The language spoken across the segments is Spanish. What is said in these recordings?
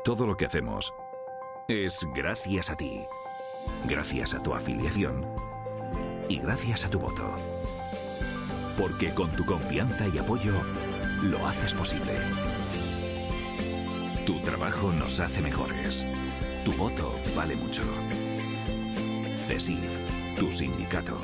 Todo lo que hacemos es gracias a ti, gracias a tu afiliación y gracias a tu voto. Porque con tu confianza y apoyo lo haces posible. Tu trabajo nos hace mejores. Tu voto vale mucho. CESIF, tu sindicato.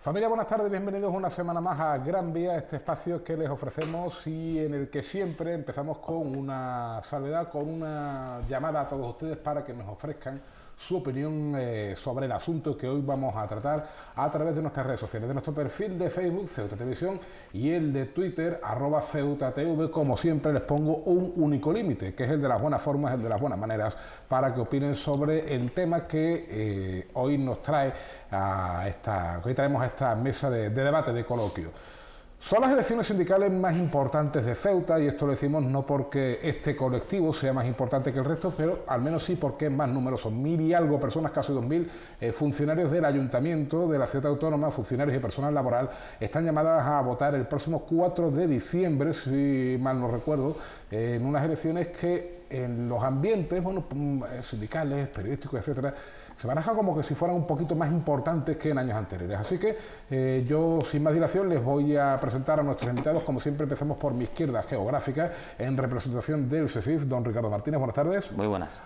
Familia, buenas tardes, bienvenidos una semana más a Gran Vía, este espacio que les ofrecemos y en el que siempre empezamos con una salvedad, con una llamada a todos ustedes para que nos ofrezcan su opinión sobre el asunto que hoy vamos a tratar a través de nuestras redes sociales, de nuestro perfil de Facebook, Ceuta Televisión, y el de Twitter, @CeutaTV. Como siempre les pongo un único límite, que es el de las buenas formas, el de las buenas maneras, para que opinen sobre el tema que hoy nos trae hoy traemos a esta mesa de debate, de coloquio. Son las elecciones sindicales más importantes de Ceuta, y esto lo decimos no porque este colectivo sea más importante que el resto, pero al menos sí porque es más numeroso. 1000 y algo personas, casi 2000 funcionarios del ayuntamiento de la ciudad autónoma, funcionarios y personal laboral, están llamadas a votar el próximo 4 de diciembre, si mal no recuerdo, en unas elecciones que en los ambientes, bueno, sindicales, periodísticos, etcétera, se baraja como que si fueran un poquito más importantes que en años anteriores. Así que yo, sin más dilación, les voy a presentar a nuestros invitados. Como siempre, empezamos por mi izquierda geográfica, en representación del CESIF, don Ricardo Martínez. Buenas tardes. Muy buenas.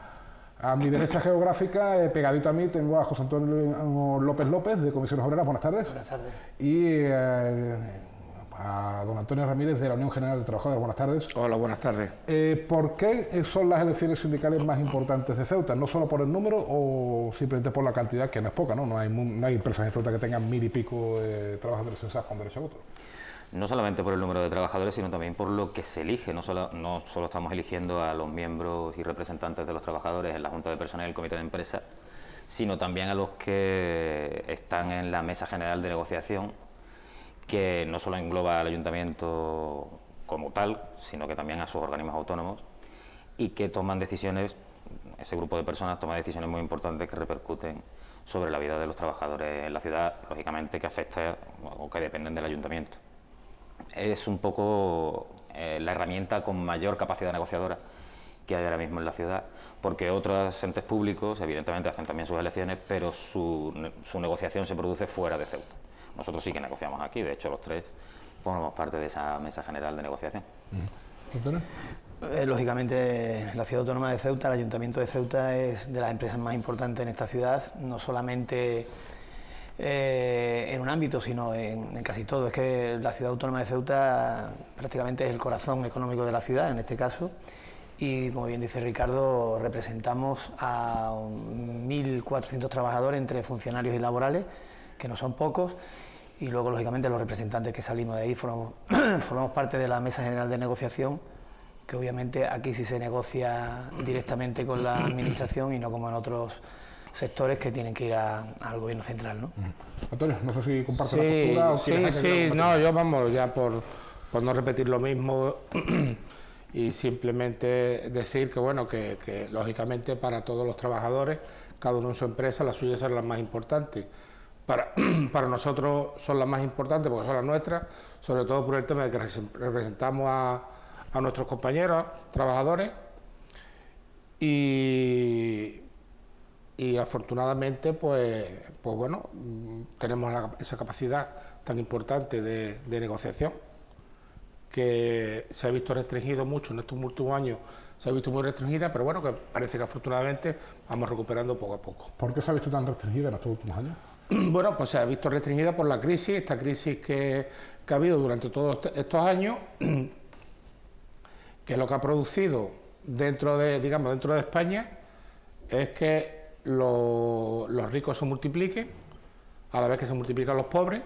A mi derecha geográfica, pegadito a mí, tengo a José Antonio López, de Comisiones Obreras. Buenas tardes. Buenas tardes. Y a don Antonio Ramírez, de la Unión General de Trabajadores. Buenas tardes. Hola, buenas tardes. ¿Por qué son las elecciones sindicales más importantes de Ceuta? ¿No solo por el número o simplemente por la cantidad, que no es poca, ¿no? No hay empresas en Ceuta que tengan 1000 y pico trabajadores censados con derecho a voto. No solamente por el número de trabajadores, sino también por lo que se elige. No solo estamos eligiendo a los miembros y representantes de los trabajadores en la Junta de Personal y el Comité de Empresa, sino también a los que están en la Mesa General de Negociación, que no solo engloba al ayuntamiento como tal, sino que también a sus organismos autónomos, y que toman decisiones, ese grupo de personas toma decisiones muy importantes que repercuten sobre la vida de los trabajadores en la ciudad, lógicamente que afecta o que dependen del ayuntamiento. Es un poco la herramienta con mayor capacidad negociadora que hay ahora mismo en la ciudad, porque otros entes públicos evidentemente hacen también sus elecciones, pero su negociación se produce fuera de Ceuta. Nosotros sí que negociamos aquí, de hecho los tres formamos parte de esa mesa general de negociación. Lógicamente, la ciudad autónoma de Ceuta, el ayuntamiento de Ceuta, es de las empresas más importantes en esta ciudad, no solamente en un ámbito, sino en casi todo. Es que la ciudad autónoma de Ceuta prácticamente es el corazón económico de la ciudad, en este caso, y como bien dice Ricardo, representamos a 1400 trabajadores entre funcionarios y laborales, que no son pocos, y luego lógicamente los representantes que salimos de ahí formamos parte de la mesa general de negociación, que obviamente aquí sí se negocia directamente con la administración y no como en otros sectores que tienen que ir al gobierno central, ¿no? Antonio, no sé si compartes la postura o quieres Sí, no, yo vamos ya por no repetir lo mismo y simplemente decir que bueno, que lógicamente para todos los trabajadores, cada uno en su empresa, las suyas son las más importantes. Para nosotros son las más importantes porque son las nuestras, sobre todo por el tema de que representamos a nuestros compañeros, trabajadores, y afortunadamente pues bueno, tenemos esa capacidad tan importante de negociación que se ha visto restringido mucho en estos últimos años, se ha visto muy restringida, pero bueno, que parece que afortunadamente vamos recuperando poco a poco. ¿Por qué se ha visto tan restringida en estos últimos años? Bueno, pues se ha visto restringida por la crisis, esta crisis que ha habido durante todos estos años, que lo que ha producido dentro de España es que los ricos se multipliquen a la vez que se multiplican los pobres,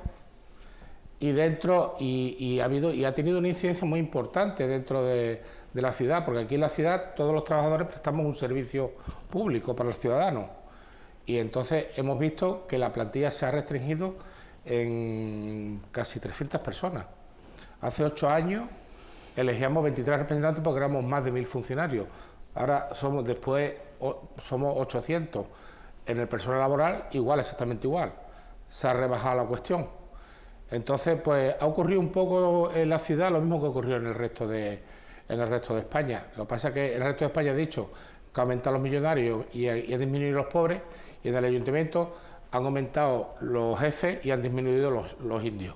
y ha tenido una incidencia muy importante dentro de la ciudad, porque aquí en la ciudad todos los trabajadores prestamos un servicio público para los ciudadanos, y entonces hemos visto que la plantilla se ha restringido en casi 300 personas. Hace 8 años elegíamos 23 representantes porque éramos más de 1000 funcionarios. Ahora somos 800. En el personal laboral exactamente igual. Se ha rebajado la cuestión. Entonces, pues ha ocurrido un poco en la ciudad lo mismo que ocurrió en el resto de España. Lo que pasa es que en el resto de España ha dicho que ha aumentado los millonarios y ha disminuido los pobres, y en el ayuntamiento han aumentado los jefes y han disminuido los indios.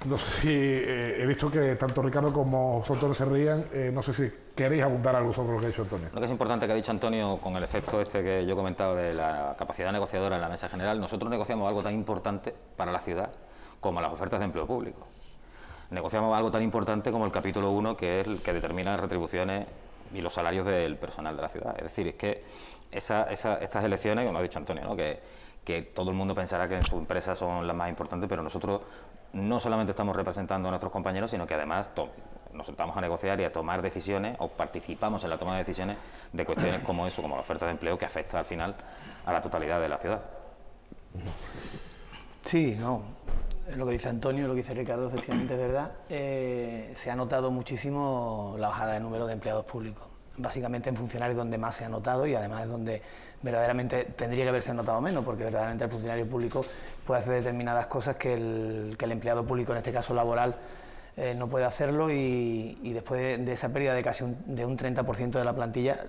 No sé si he visto que tanto Ricardo como Antonio se rían, no sé si queréis abundar algo sobre lo que ha dicho Antonio. Lo que es importante que ha dicho Antonio, con el efecto este que yo he comentado de la capacidad negociadora en la mesa general, nosotros negociamos algo tan importante para la ciudad como las ofertas de empleo público. Negociamos algo tan importante como el capítulo 1, que es el que determina las retribuciones y los salarios del personal de la ciudad. Es decir, es que estas elecciones, como ha dicho Antonio, ¿no? que todo el mundo pensará que en su empresa son las más importantes, pero nosotros no solamente estamos representando a nuestros compañeros, sino que además nos sentamos a negociar y a tomar decisiones, o participamos en la toma de decisiones de cuestiones como eso, como la oferta de empleo, que afecta al final a la totalidad de la ciudad. Sí, no, lo que dice Antonio, lo que dice Ricardo, efectivamente es verdad. Se ha notado muchísimo la bajada de número de empleados públicos, básicamente en funcionarios donde más se ha notado, y además es donde verdaderamente tendría que haberse notado menos, porque verdaderamente el funcionario público puede hacer determinadas cosas que el empleado público, en este caso laboral, no puede hacerlo, y después de esa pérdida de casi un 30% de la plantilla,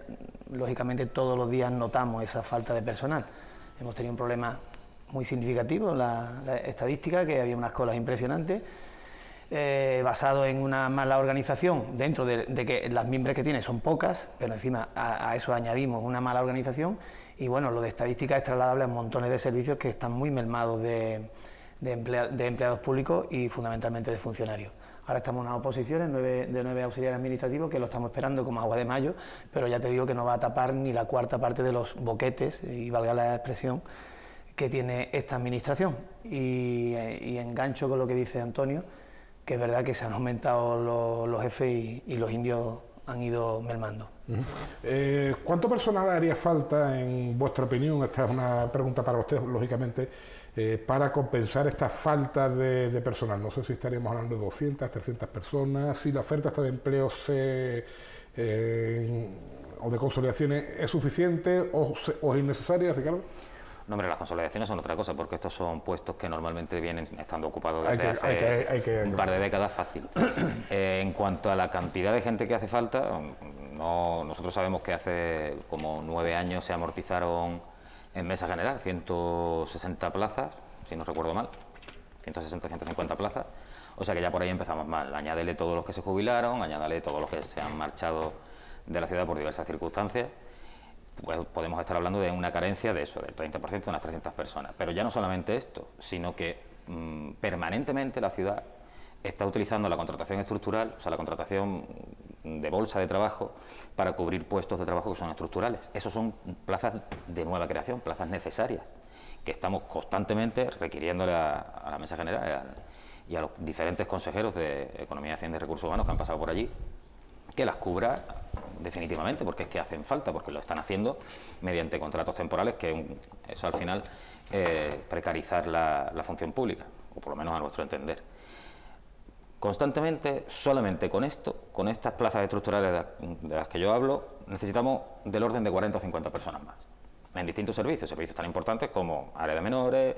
lógicamente todos los días notamos esa falta de personal. Hemos tenido un problema muy significativo en la estadística, que había unas colas impresionantes, basado en una mala organización, dentro de que las miembros que tiene son pocas, pero encima a eso añadimos una mala organización, y bueno, lo de estadística es trasladable a montones de servicios que están muy mermados de empleados públicos y fundamentalmente de funcionarios. Ahora estamos en unas oposiciones de 9 auxiliares administrativos, que lo estamos esperando como agua de mayo, pero ya te digo que no va a tapar ni la cuarta parte de los boquetes, y valga la expresión, que tiene esta administración. Y engancho con lo que dice Antonio, que es verdad que se han aumentado los jefes y los indios han ido mermando. ¿Cuánto personal haría falta, en vuestra opinión? Esta es una pregunta para usted, lógicamente, para compensar esta falta de personal. No sé si estaríamos hablando de 200, 300 personas, si la oferta de empleo o de consolidaciones es suficiente o es innecesaria, Ricardo. No, hombre, las consolidaciones son otra cosa, porque estos son puestos que normalmente vienen estando ocupados desde hace un par de décadas fácil. En cuanto a la cantidad de gente que hace falta, nosotros sabemos que hace como 9 años se amortizaron en mesa general 160 plazas, si no recuerdo mal, 160, 150 plazas, o sea que ya por ahí empezamos mal. Añádele todos los que se jubilaron, añádale todos los que se han marchado de la ciudad por diversas circunstancias, pues podemos estar hablando de una carencia de eso, del 30%, de unas 300 personas. Pero ya no solamente esto, sino que permanentemente la ciudad está utilizando la contratación estructural, o sea, la contratación de bolsa de trabajo, para cubrir puestos de trabajo que son estructurales. Esos son plazas de nueva creación, plazas necesarias, que estamos constantemente requiriéndole a la Mesa General y a los diferentes consejeros de Economía, Hacienda y Recursos Humanos que han pasado por allí, que las cubra definitivamente, porque es que hacen falta, porque lo están haciendo mediante contratos temporales, que eso al final precarizar la función pública, o por lo menos a nuestro entender. Constantemente, solamente con esto, con estas plazas estructurales de las que yo hablo, necesitamos del orden de 40 o 50 personas más, en distintos servicios tan importantes como área de menores,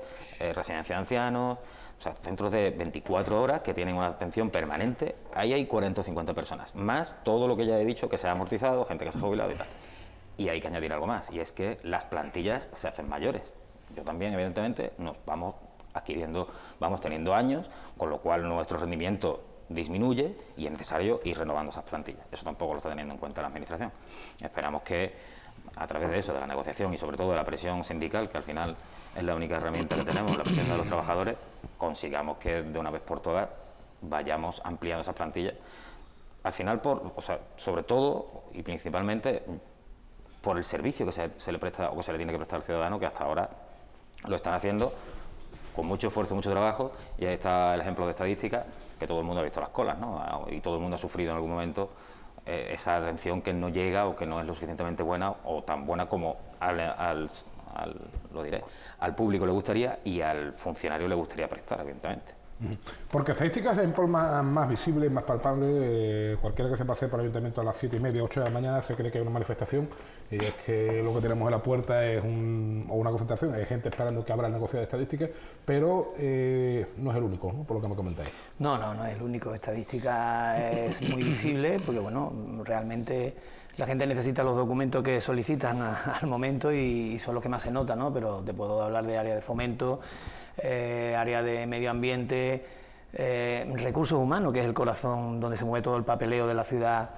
residencia de ancianos, o sea, centros de 24 horas que tienen una atención permanente. Ahí hay 40 o 50 personas, más todo lo que ya he dicho que se ha amortizado, gente que se ha jubilado y tal. Y hay que añadir algo más, y es que las plantillas se hacen mayores. Yo también, evidentemente, nos vamos adquiriendo, vamos teniendo años, con lo cual nuestro rendimiento disminuye y es necesario ir renovando esas plantillas. Eso tampoco lo está teniendo en cuenta la Administración. Esperamos que a través de eso, de la negociación y sobre todo de la presión sindical, que al final es la única herramienta que tenemos, la presión de los trabajadores, consigamos que de una vez por todas vayamos ampliando esas plantillas. Al final, sobre todo y principalmente por el servicio que se le presta o que se le tiene que prestar al ciudadano, que hasta ahora lo están haciendo con mucho esfuerzo, mucho trabajo, y ahí está el ejemplo de estadística, que todo el mundo ha visto las colas, ¿no? Y todo el mundo ha sufrido en algún momento esa atención que no llega o que no es lo suficientemente buena o tan buena como al público le gustaría y al funcionario le gustaría prestar, evidentemente. Porque estadísticas de EMPOL más visibles, más palpables, cualquiera que se pase por el ayuntamiento a las 7:30, 8 de la mañana se cree que hay una manifestación y es que lo que tenemos en la puerta es una concentración, hay gente esperando que abra el negocio de estadísticas, pero no es el único, ¿no? Por lo que me comentáis. No es el único. Estadística es muy visible porque, bueno, realmente la gente necesita los documentos que solicitan al momento y son los que más se notan, ¿no? Pero te puedo hablar de área de fomento, área de medio ambiente, recursos humanos, que es el corazón donde se mueve todo el papeleo de la ciudad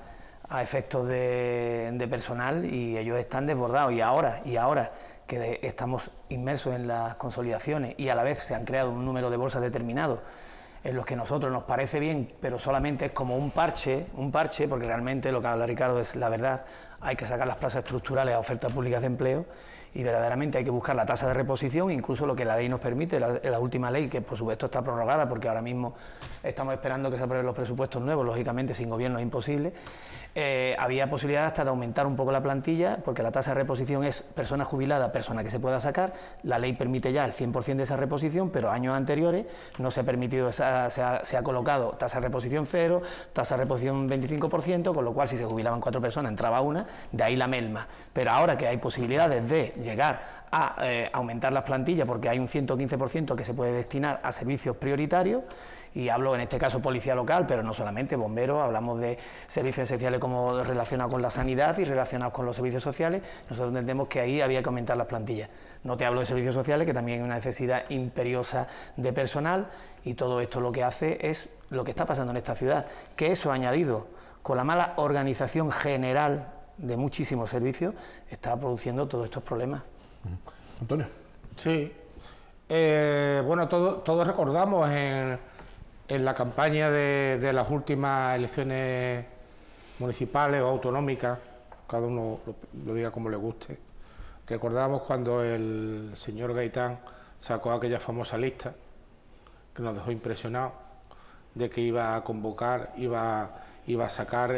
a efectos de personal, y ellos están desbordados. Y ahora que estamos inmersos en las consolidaciones y a la vez se han creado un número de bolsas determinado en los que a nosotros nos parece bien, pero solamente es como un parche, porque realmente lo que habla Ricardo es la verdad. Hay que sacar las plazas estructurales a ofertas públicas de empleo y verdaderamente hay que buscar la tasa de reposición, incluso lo que la ley nos permite, la última ley, que por supuesto está prorrogada porque ahora mismo estamos esperando que se aprueben los presupuestos nuevos, lógicamente sin gobierno es imposible. Había posibilidad hasta de aumentar un poco la plantilla, porque la tasa de reposición es persona jubilada, persona que se pueda sacar. La ley permite ya el 100% de esa reposición, pero años anteriores no se ha permitido, se ha colocado tasa de reposición 0, tasa de reposición 25%, con lo cual si se jubilaban 4 personas entraba una, de ahí la melma. Pero ahora que hay posibilidades de llegar a aumentar las plantillas, porque hay un 115% que se puede destinar a servicios prioritarios, y hablo en este caso policía local, pero no solamente, bomberos, hablamos de servicios esenciales como relacionados con la sanidad y relacionados con los servicios sociales. Nosotros entendemos que ahí había que aumentar las plantillas. No te hablo de servicios sociales, que también hay una necesidad imperiosa de personal, y todo esto lo que hace es lo que está pasando en esta ciudad, que eso añadido con la mala organización general de muchísimos servicios está produciendo todos estos problemas. Antonio. Sí. Bueno, todos recordamos en la campaña de las últimas elecciones municipales o autonómicas, cada uno lo diga como le guste, recordamos cuando el señor Gaitán sacó aquella famosa lista que nos dejó impresionados de que iba a convocar, iba a sacar,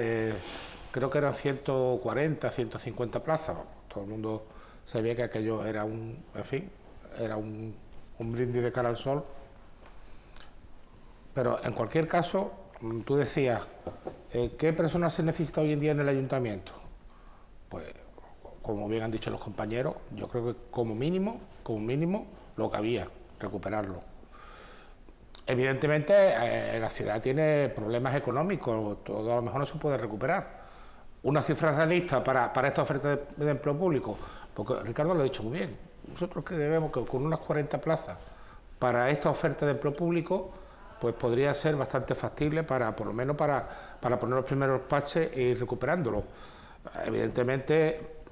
creo que eran 140, 150 plazas. Todo el mundo sabía que aquello era un brindis de cara al sol. Pero en cualquier caso, tú decías, ¿qué personal se necesita hoy en día en el ayuntamiento? Pues, como bien han dicho los compañeros, yo creo que como mínimo, lo que había, recuperarlo. Evidentemente, la ciudad tiene problemas económicos, todo a lo mejor no se puede recuperar. Una cifra realista para esta oferta de empleo público, porque Ricardo lo ha dicho muy bien, nosotros creemos que con unas 40 plazas para esta oferta de empleo público, pues podría ser bastante factible por lo menos para poner los primeros parches e ir recuperándolo. Evidentemente,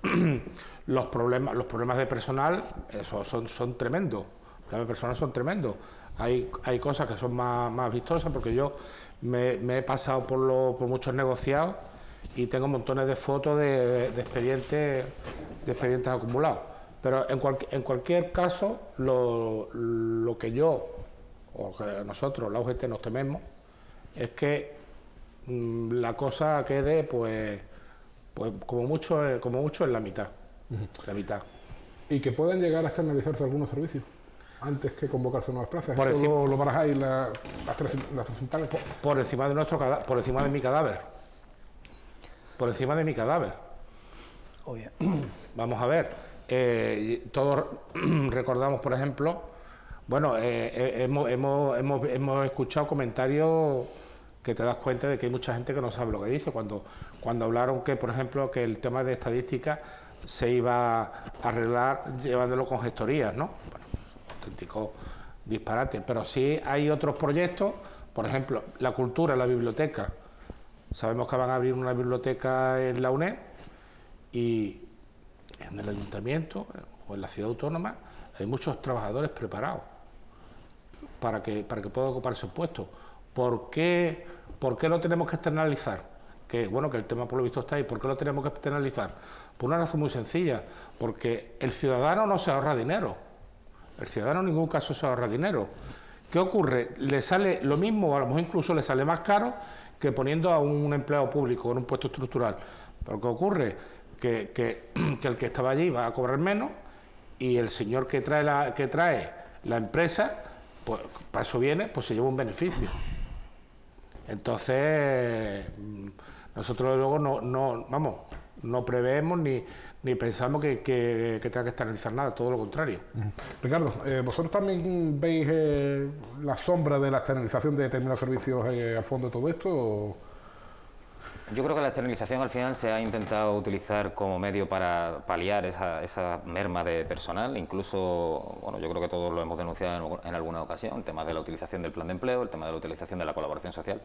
los problemas de personal son tremendos. Los problemas de personal son tremendos. Hay cosas que son más vistosas, porque yo me he pasado por muchos negociados y tengo montones de fotos de expedientes acumulados. Pero en cualquier caso, lo que yo o que nosotros, la UGT, nos tememos es que la cosa quede pues como mucho en la mitad. La mitad. Y que puedan llegar a externalizarse algunos servicios antes que convocarse nuevas plazas. Por Eso lo barajáis las centrales. Por encima de por encima de mi cadáver. Por encima de mi cadáver. Obvio. Vamos a ver. Todos recordamos, por ejemplo, bueno, hemos escuchado comentarios que te das cuenta de que hay mucha gente que no sabe lo que dice. Cuando hablaron que, por ejemplo, que el tema de estadística se iba a arreglar llevándolo con gestorías, ¿no? Bueno, auténtico disparate. Pero sí hay otros proyectos Por ejemplo, la cultura, la biblioteca. Sabemos que van a abrir una biblioteca en la UNED y en el ayuntamiento o en la ciudad autónoma hay muchos trabajadores preparados para que puedan ocupar esos puestos. ¿Por qué lo tenemos que externalizar? Que bueno, que el tema por lo visto está ahí. ¿Por qué lo tenemos que externalizar? Por una razón muy sencilla, porque el ciudadano no se ahorra dinero. El ciudadano en ningún caso se ahorra dinero. ¿Qué ocurre? Le sale lo mismo, o a lo mejor incluso le sale más caro que poniendo a un empleado público en un puesto estructural. Pero ¿qué ocurre? Que el que estaba allí va a cobrar menos y el señor que trae la empresa, pues para eso viene, pues se lleva un beneficio. Entonces, nosotros luego no preveemos ni pensamos que tenga que externalizar nada, todo lo contrario. Ricardo, ¿vosotros también veis la sombra de la externalización de determinados servicios al fondo de todo esto? ¿O? Yo creo que la externalización al final se ha intentado utilizar como medio para paliar esa merma de personal, incluso, bueno, yo creo que todos lo hemos denunciado en alguna ocasión, el tema de la utilización del plan de empleo, el tema de la utilización de la colaboración social,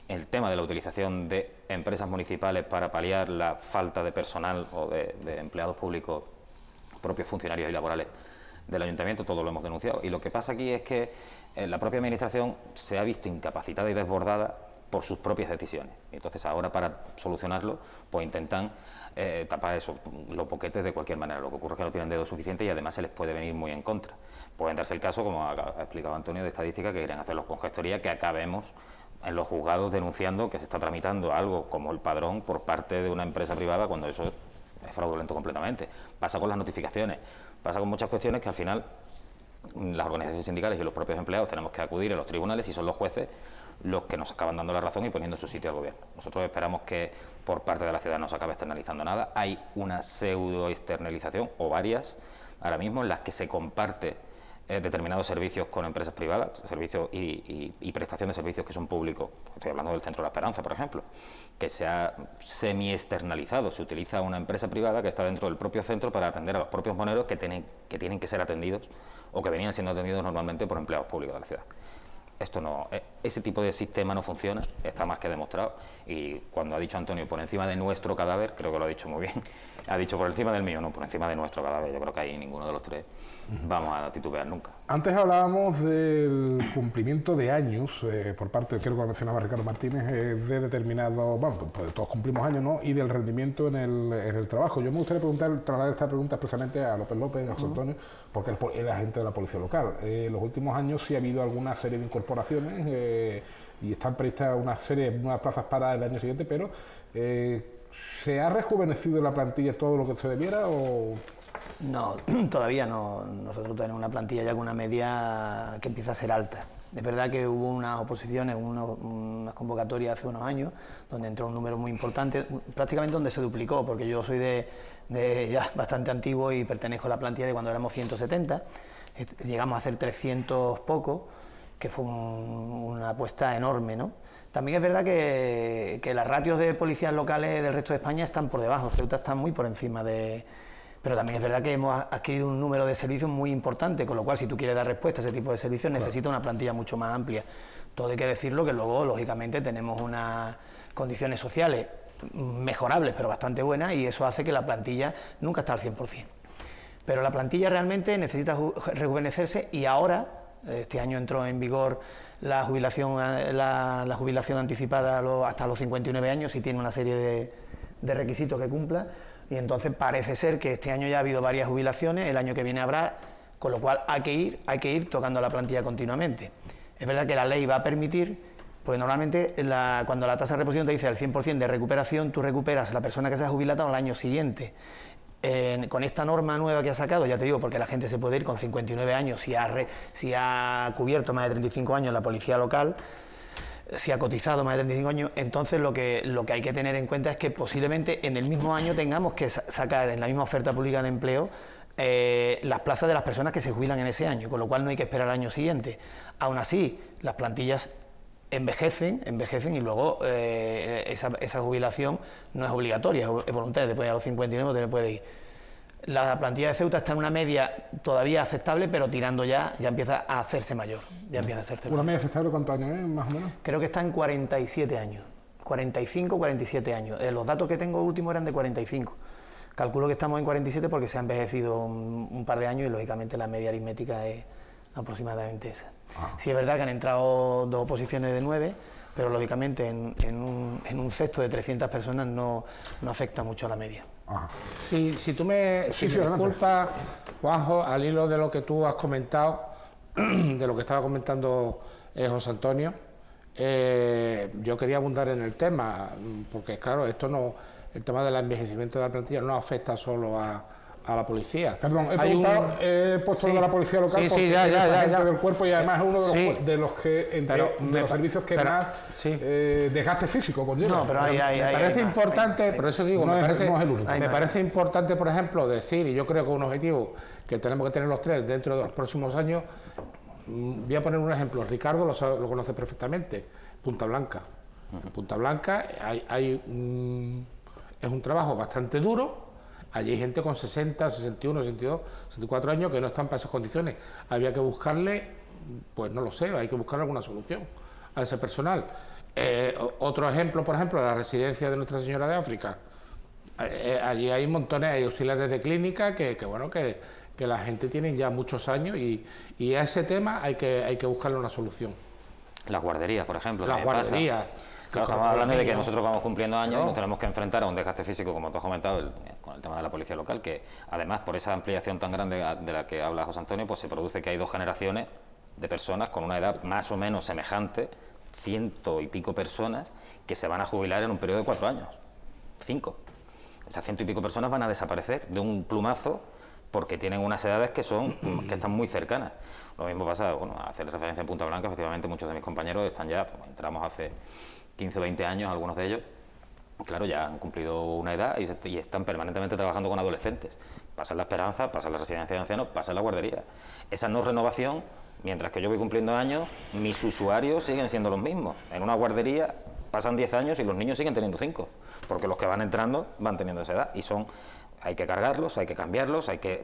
el tema de la utilización de empresas municipales para paliar la falta de personal o de empleados públicos, propios funcionarios y laborales del ayuntamiento, todo lo hemos denunciado. Y lo que pasa aquí es que la propia administración se ha visto incapacitada y desbordada por sus propias decisiones. Entonces ahora, para solucionarlo, pues intentan tapar los boquetes de cualquier manera. Lo que ocurre es que no tienen dedo suficiente y además se les puede venir muy en contra. Pueden darse el caso, como ha explicado Antonio, de estadística, que quieren hacerlos con gestoría, que acabemos en los juzgados denunciando que se está tramitando algo como el padrón por parte de una empresa privada, cuando eso es fraudulento completamente. Pasa con las notificaciones, pasa con muchas cuestiones que al final las organizaciones sindicales y los propios empleados tenemos que acudir a los tribunales y son los jueces los que nos acaban dando la razón y poniendo en su sitio al gobierno. Nosotros esperamos que por parte de la ciudad no se acabe externalizando nada. Hay una pseudo externalización o varias ahora mismo en las que se comparte determinados servicios con empresas privadas, servicios y prestación de servicios que son públicos. Estoy hablando del Centro de la Esperanza, por ejemplo, que se ha semi-externalizado. Se utiliza una empresa privada que está dentro del propio centro para atender a los propios moneros que tienen que ser atendidos o que venían siendo atendidos normalmente por empleados públicos de la ciudad. Esto no, ese tipo de sistema no funciona, está más que demostrado, y cuando ha dicho Antonio por encima de nuestro cadáver, creo que lo ha dicho muy bien, ha dicho por encima del mío, no, por encima de nuestro cadáver. Yo creo que ahí ninguno de los tres vamos a titubear nunca. Antes hablábamos del cumplimiento de años por parte, creo que lo mencionaba Ricardo Martínez, de determinados, bueno, pues todos cumplimos años, ¿no? Y del rendimiento en el trabajo. Yo me gustaría trasladar esta pregunta expresamente a López López, a José Antonio, porque él es agente de la Policía Local. En los últimos años sí ha habido alguna serie de incorporaciones y están previstas unas plazas para el año siguiente, pero ¿se ha rejuvenecido la plantilla todo lo que se debiera o...? No, todavía no. Nosotros tenemos una plantilla ya con una media que empieza a ser alta. Es verdad que hubo unas oposiciones, unas convocatorias hace unos años, donde entró un número muy importante, prácticamente donde se duplicó, porque yo soy de ya bastante antiguo y pertenezco a la plantilla de cuando éramos 170, llegamos a hacer 300 poco, que fue una apuesta enorme, ¿no? También es verdad que las ratios de policías locales del resto de España están por debajo, Ceuta está muy por encima de... Pero también es verdad que hemos adquirido un número de servicios muy importante, con lo cual si tú quieres dar respuesta a ese tipo de servicios necesitas una plantilla mucho más amplia. Todo hay que decirlo que luego, lógicamente, tenemos unas condiciones sociales mejorables, pero bastante buenas, y eso hace que la plantilla nunca está al 100%. Pero la plantilla realmente necesita rejuvenecerse y ahora, este año entró en vigor la jubilación anticipada hasta los 59 años y tiene una serie de requisitos que cumpla. Y entonces parece ser que este año ya ha habido varias jubilaciones, el año que viene habrá, con lo cual hay que ir tocando la plantilla continuamente. Es verdad que la ley va a permitir, porque normalmente cuando la tasa de reposición te dice el 100% de recuperación, tú recuperas a la persona que se ha jubilado al año siguiente. Con esta norma nueva que ha sacado, ya te digo, porque la gente se puede ir con 59 años si ha cubierto más de 35 años la policía local, si ha cotizado más de 35 años, entonces lo que hay que tener en cuenta es que posiblemente en el mismo año tengamos que sacar en la misma oferta pública de empleo las plazas de las personas que se jubilan en ese año, con lo cual no hay que esperar al año siguiente. Aún así, las plantillas envejecen y luego esa jubilación no es obligatoria, es voluntaria, te puede ir a los 59 o te puede ir. La plantilla de Ceuta está en una media todavía aceptable, pero tirando ya empieza a hacerse mayor. ¿Una media aceptable cuántos años es, más o menos? Creo que está en 47 años, 45, 47 años. Los datos que tengo últimos eran de 45. Calculo que estamos en 47 porque se ha envejecido un par de años y lógicamente la media aritmética es aproximadamente esa. Sí es verdad que han entrado 2 oposiciones de 9, pero lógicamente en un cesto de 300 personas no afecta mucho a la media. Si tú me disculpas, Juanjo, al hilo de lo que tú has comentado, de lo que estaba comentando José Antonio, yo quería abundar en el tema, porque claro, el tema del envejecimiento de la plantilla no afecta solo a la policía. Perdón, he puesto de la policía local porque ya del cuerpo y además es uno de los que los servicios que más desgaste físico conlleva. No, pero me parece importante, por eso digo, me parece importante, por ejemplo, decir, y yo creo que un objetivo que tenemos que tener los tres dentro de los próximos años, voy a poner un ejemplo, Ricardo lo conoce perfectamente, Punta Blanca. En Punta Blanca es un trabajo bastante duro. Allí hay gente con 60, 61, 62, 64 años que no están para esas condiciones. Había que buscarle, pues no lo sé, hay que buscar alguna solución a ese personal. Otro ejemplo, por ejemplo, la residencia de Nuestra Señora de África. Allí hay montones, hay auxiliares de clínica que la gente tiene ya muchos años y a ese tema hay que buscarle una solución. Las guarderías, por ejemplo. Las guarderías. Claro, estamos hablando de que nosotros vamos cumpliendo años y nos tenemos que enfrentar a un desgaste físico, como tú has comentado, con el tema de la policía local, que además por esa ampliación tan grande de la que habla José Antonio, pues se produce que hay 2 generaciones de personas con una edad más o menos semejante, 100 y pico personas, que se van a jubilar en un periodo de 4 años, 5. Esas 100 y pico personas van a desaparecer de un plumazo porque tienen unas edades que están muy cercanas. Lo mismo pasa, bueno, a hacer referencia en Punta Blanca, efectivamente muchos de mis compañeros están ya, pues, entramos hace 15 o 20 años, algunos de ellos, claro, ya han cumplido una edad y están permanentemente trabajando con adolescentes. Pasan la Esperanza, pasan la residencia de ancianos, pasan la guardería. Esa no renovación, mientras que yo voy cumpliendo años, mis usuarios siguen siendo los mismos. En una guardería pasan 10 años y los niños siguen teniendo 5, porque los que van entrando van teniendo esa edad y hay que cargarlos, hay que cambiarlos, hay que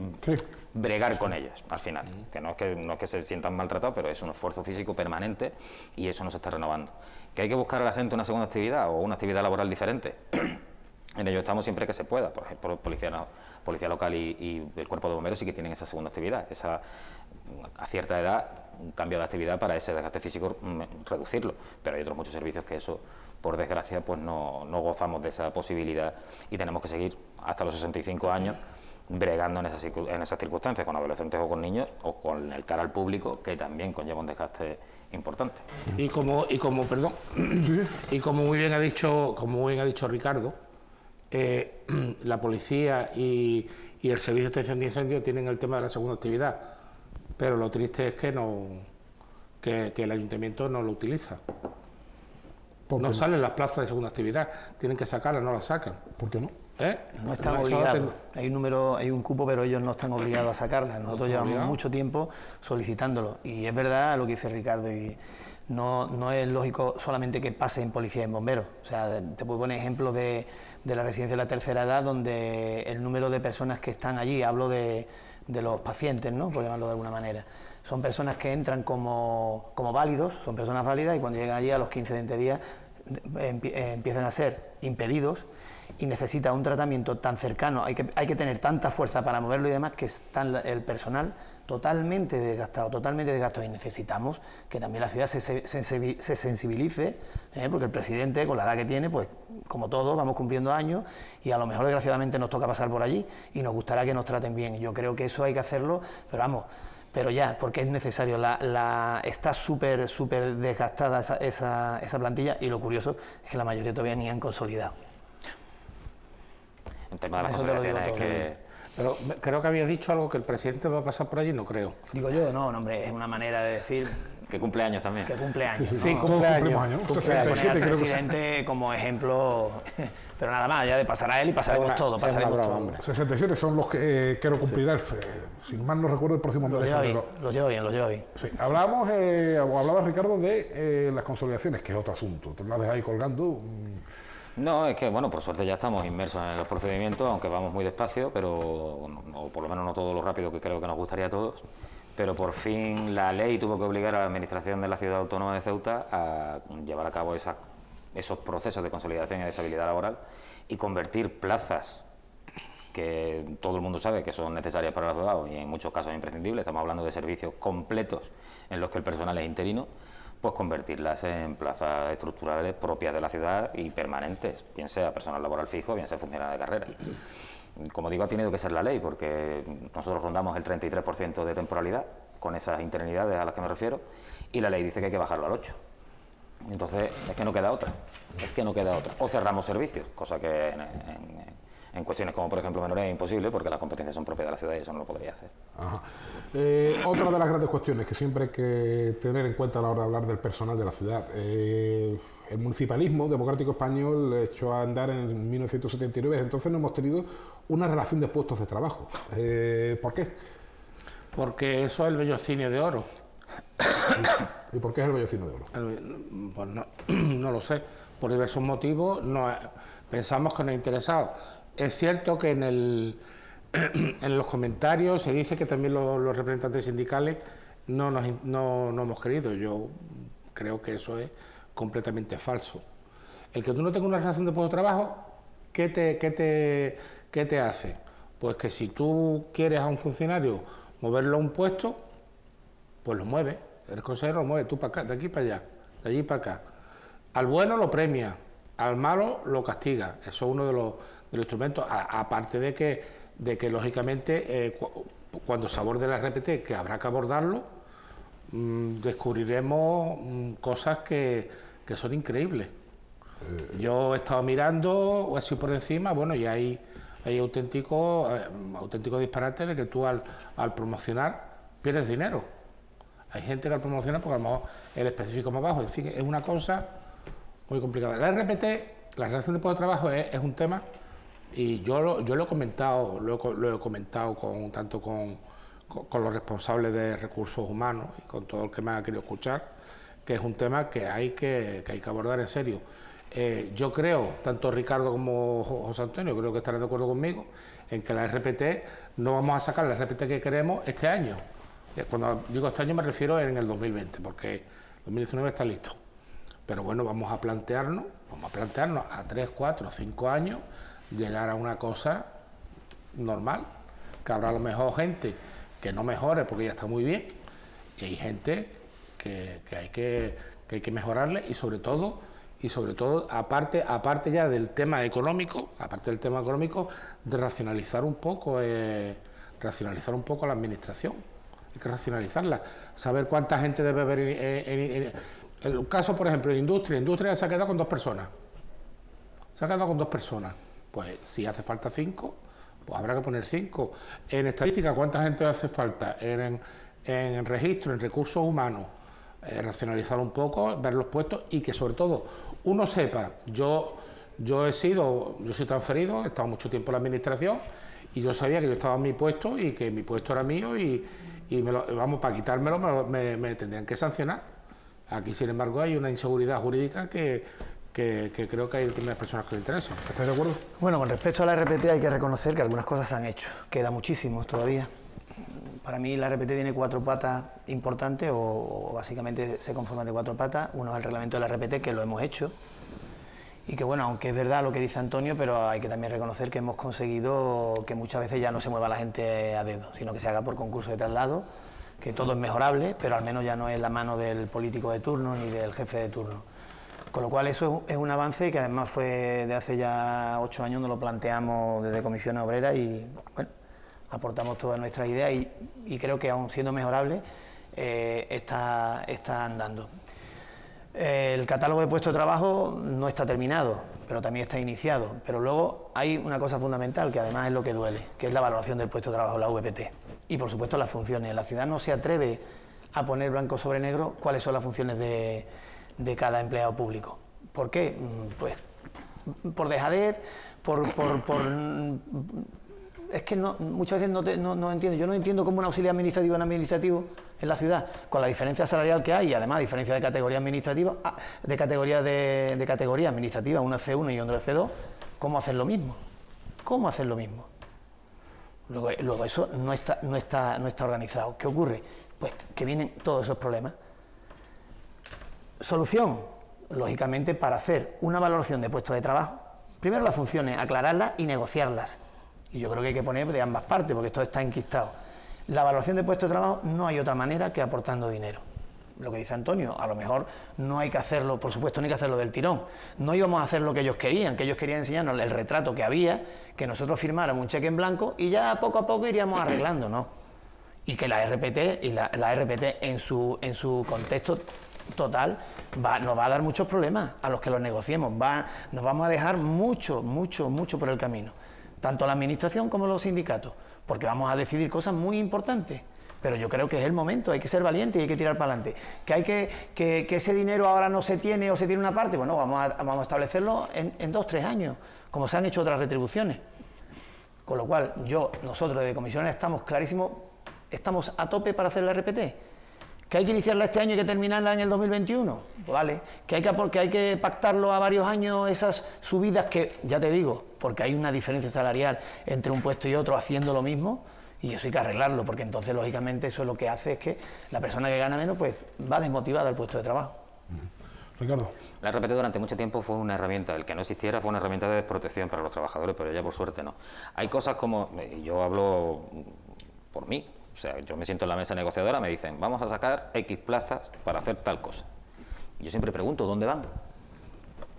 bregar con ellos al final. Que no es que se sientan maltratados, pero es un esfuerzo físico permanente y eso no se está renovando. Que hay que buscar a la gente una segunda actividad o una actividad laboral diferente. En ello estamos siempre que se pueda. Por ejemplo, policía local y el cuerpo de bomberos sí que tienen esa segunda actividad. A cierta edad, un cambio de actividad para ese desgaste físico reducirlo. Pero hay otros muchos servicios que eso, por desgracia, pues no gozamos de esa posibilidad y tenemos que seguir hasta los 65 años bregando en esas circunstancias, con adolescentes o con niños, o con el cara al público, que también conlleva un desgaste importante. Y como muy bien ha dicho Ricardo, la policía y el servicio de extinción de incendios tienen el tema de la segunda actividad, pero lo triste es que el ayuntamiento no lo utiliza. No salen las plazas de segunda actividad, tienen que sacarlas, no las sacan. ¿Por qué no? No están obligados. Hay un cupo, pero ellos no están obligados a sacarlas. Nosotros llevamos mucho tiempo solicitándolo. Y es verdad lo que dice Ricardo, y no es lógico solamente que pase en policía y en bomberos. O sea, te puedo poner ejemplos de la residencia de la tercera edad, donde el número de personas que están allí, hablo de los pacientes, ¿no?, por llamarlo de alguna manera, son personas que entran como válidos, son personas válidas, y cuando llegan allí a los 15-20 días empiezan a ser impedidos y necesita un tratamiento tan cercano, hay que tener tanta fuerza para moverlo y demás, que está el personal totalmente desgastado, y necesitamos que también la ciudad se sensibilice, porque el presidente, con la edad que tiene, pues como todos, vamos cumpliendo años y a lo mejor desgraciadamente nos toca pasar por allí y nos gustará que nos traten bien. Yo creo que eso hay que hacerlo, pero ya, porque es necesario. Está súper desgastada esa plantilla, y lo curioso es que la mayoría todavía ni han consolidado. El tema de las consolidaciones es que... Pero creo que habías dicho algo, que el presidente va a pasar por allí, no creo. Digo yo, no, hombre, es una manera de decir... Que cumple años también. Que cumple años. Sí, cumple años. Poner al presidente como ejemplo, pero nada más, ya pasará él y pasaremos todos. 67 son los que lo cumplirá, sin mal no recuerdo, el próximo mes de febrero. Los lleva bien. Sí, hablaba Ricardo de las consolidaciones, que es otro asunto. Te las dejas ahí colgando. No, es que, bueno, por suerte ya estamos inmersos en los procedimientos, aunque vamos muy despacio, pero, o por lo menos no todo lo rápido que creo que nos gustaría a todos, pero por fin la ley tuvo que obligar a la Administración de la Ciudad Autónoma de Ceuta a llevar a cabo esos procesos de consolidación y de estabilidad laboral y convertir plazas que todo el mundo sabe que son necesarias para la ciudad y en muchos casos imprescindibles, estamos hablando de servicios completos en los que el personal es interino, pues convertirlas en plazas estructurales propias de la ciudad y permanentes, bien sea personal laboral fijo, bien sea funcionario de carrera. Como digo, ha tenido que ser la ley, porque nosotros rondamos el 33% de temporalidad, con esas interinidades a las que me refiero, y la ley dice que hay que bajarlo al 8%. Entonces, es que no queda otra, O cerramos servicios, cosa que en cuestiones como, por ejemplo, menores es imposible, porque las competencias son propias de la ciudad y eso no lo podría hacer. Ajá. Otra de las grandes cuestiones que siempre hay que tener en cuenta a la hora de hablar del personal de la ciudad. El municipalismo democrático español echó a andar en 1979, entonces no hemos tenido una relación de puestos de trabajo. ¿Por qué? Porque eso es el vellocinio de oro. ¿Y por qué es el vellocinio de oro? Pues no lo sé, por diversos motivos pensamos que nos ha interesado. Es cierto que en los comentarios se dice que también los representantes sindicales no hemos querido. Yo creo que eso es completamente falso. El que tú no tengas una relación de puesto de trabajo, ¿qué te hace? Pues que si tú quieres a un funcionario moverlo a un puesto, pues lo mueves. El consejero lo mueve tú para acá, de aquí para allá, de allí para acá. Al bueno lo premia, al malo lo castiga. Eso es uno de los instrumentos, aparte de que lógicamente cuando se aborde la RPT, que habrá que abordarlo, descubriremos cosas que son increíbles. Yo he estado mirando así por encima, bueno, y hay auténticos disparates de que tú al promocionar pierdes dinero. Hay gente que al promocionar, porque a lo mejor el específico más bajo, en fin, es una cosa muy complicada. La RPT, la relación de puesto de trabajo, es un tema, y yo lo he comentado, tanto con los responsables de recursos humanos y con todo el que me ha querido escuchar, que es un tema que hay que abordar en serio. Yo creo, tanto Ricardo como José Antonio, creo que estarán de acuerdo conmigo, en que la RPT, no vamos a sacar la RPT que queremos este año. Cuando digo este año me refiero en el 2020, porque 2019 está listo. Pero bueno, vamos a plantearnos a 3, 4, 5 años llegar a una cosa normal, que habrá a lo mejor gente que no mejore porque ya está muy bien, y hay gente que hay que mejorarle, y sobre todo aparte ya del tema económico, de racionalizar un poco la administración. Hay que racionalizarla, saber cuánta gente debe haber en el caso, por ejemplo, en industria se ha quedado con 2 personas. Pues si hace falta 5, pues habrá que poner 5. En estadística, ¿cuánta gente hace falta? En registro, en recursos humanos, racionalizar un poco, ver los puestos, y que sobre todo uno sepa. Yo soy transferido, he estado mucho tiempo en la administración, y yo sabía que yo estaba en mi puesto y que mi puesto era mío, y para quitármelo me tendrían que sancionar. Aquí, sin embargo, hay una inseguridad jurídica que creo que hay determinadas personas que le interesan. ¿Estás de acuerdo? Bueno, con respecto a la RPT hay que reconocer que algunas cosas se han hecho. Queda muchísimo todavía. Para mí la RPT tiene 4 patas importantes, o básicamente se conforma de 4 patas. Uno es el reglamento de la RPT, que lo hemos hecho. Y que bueno, aunque es verdad lo que dice Antonio, pero hay que también reconocer que hemos conseguido que muchas veces ya no se mueva la gente a dedo, sino que se haga por concurso de traslado, que todo es mejorable, pero al menos ya no es la mano del político de turno ni del jefe de turno. Con lo cual eso es un avance que además fue de hace ya 8 años, nos lo planteamos desde Comisiones Obreras, y bueno, aportamos todas nuestras ideas, y creo que aún siendo mejorable está andando. El catálogo de puestos de trabajo no está terminado, pero también está iniciado. Pero luego hay una cosa fundamental, que además es lo que duele, que es la valoración del puesto de trabajo, la VPT. Y por supuesto las funciones. La ciudad no se atreve a poner blanco sobre negro cuáles son las funciones de cada empleado público. ¿Por qué? Pues por dejadez, por Es que muchas veces no entiendo. Yo no entiendo cómo un auxiliar administrativo en la ciudad, con la diferencia salarial que hay y además diferencia de categoría administrativa, de categoría administrativa, uno es C1 y otro es C2, ¿cómo hacer lo mismo? ¿Cómo hacer lo mismo? Luego eso no está organizado. ¿Qué ocurre? Pues que vienen todos esos problemas. Solución, lógicamente, para hacer una valoración de puestos de trabajo, primero las funciones, aclararlas y negociarlas. Y yo creo que hay que poner de ambas partes, porque esto está enquistado. La valoración de puestos de trabajo no hay otra manera que aportando dinero. Lo que dice Antonio, a lo mejor no hay que hacerlo, por supuesto, no hay que hacerlo del tirón. No íbamos a hacer lo que ellos querían enseñarnos el retrato que había, que nosotros firmáramos un cheque en blanco y ya poco a poco iríamos arreglando, ¿no? Y que la RPT, la RPT en su contexto total nos va a dar muchos problemas a los que los negociemos. Nos vamos a dejar mucho por el camino, tanto la administración como los sindicatos, porque vamos a decidir cosas muy importantes. Pero yo creo que es el momento, hay que ser valiente y hay que tirar para adelante. Que hay que ese dinero ahora no se tiene o se tiene una parte, bueno, vamos a establecerlo en 2 o 3 años, como se han hecho otras retribuciones. Con lo cual, nosotros desde comisiones estamos clarísimos, estamos a tope para hacer la RPT. ¿Que hay que iniciarla este año y que terminarla en el 2021? Pues vale. ¿Que hay que pactarlo a varios años, esas subidas que, ya te digo, porque hay una diferencia salarial entre un puesto y otro haciendo lo mismo? Y eso hay que arreglarlo, porque entonces, lógicamente, eso lo que hace es que la persona que gana menos pues va desmotivada al puesto de trabajo. Ricardo. La RPT durante mucho tiempo fue una herramienta, el que no existiera fue una herramienta de desprotección para los trabajadores, pero ya por suerte no. Hay cosas como, y yo hablo por mí, o sea, yo me siento en la mesa negociadora, me dicen, vamos a sacar X plazas para hacer tal cosa. Y yo siempre pregunto, ¿dónde van?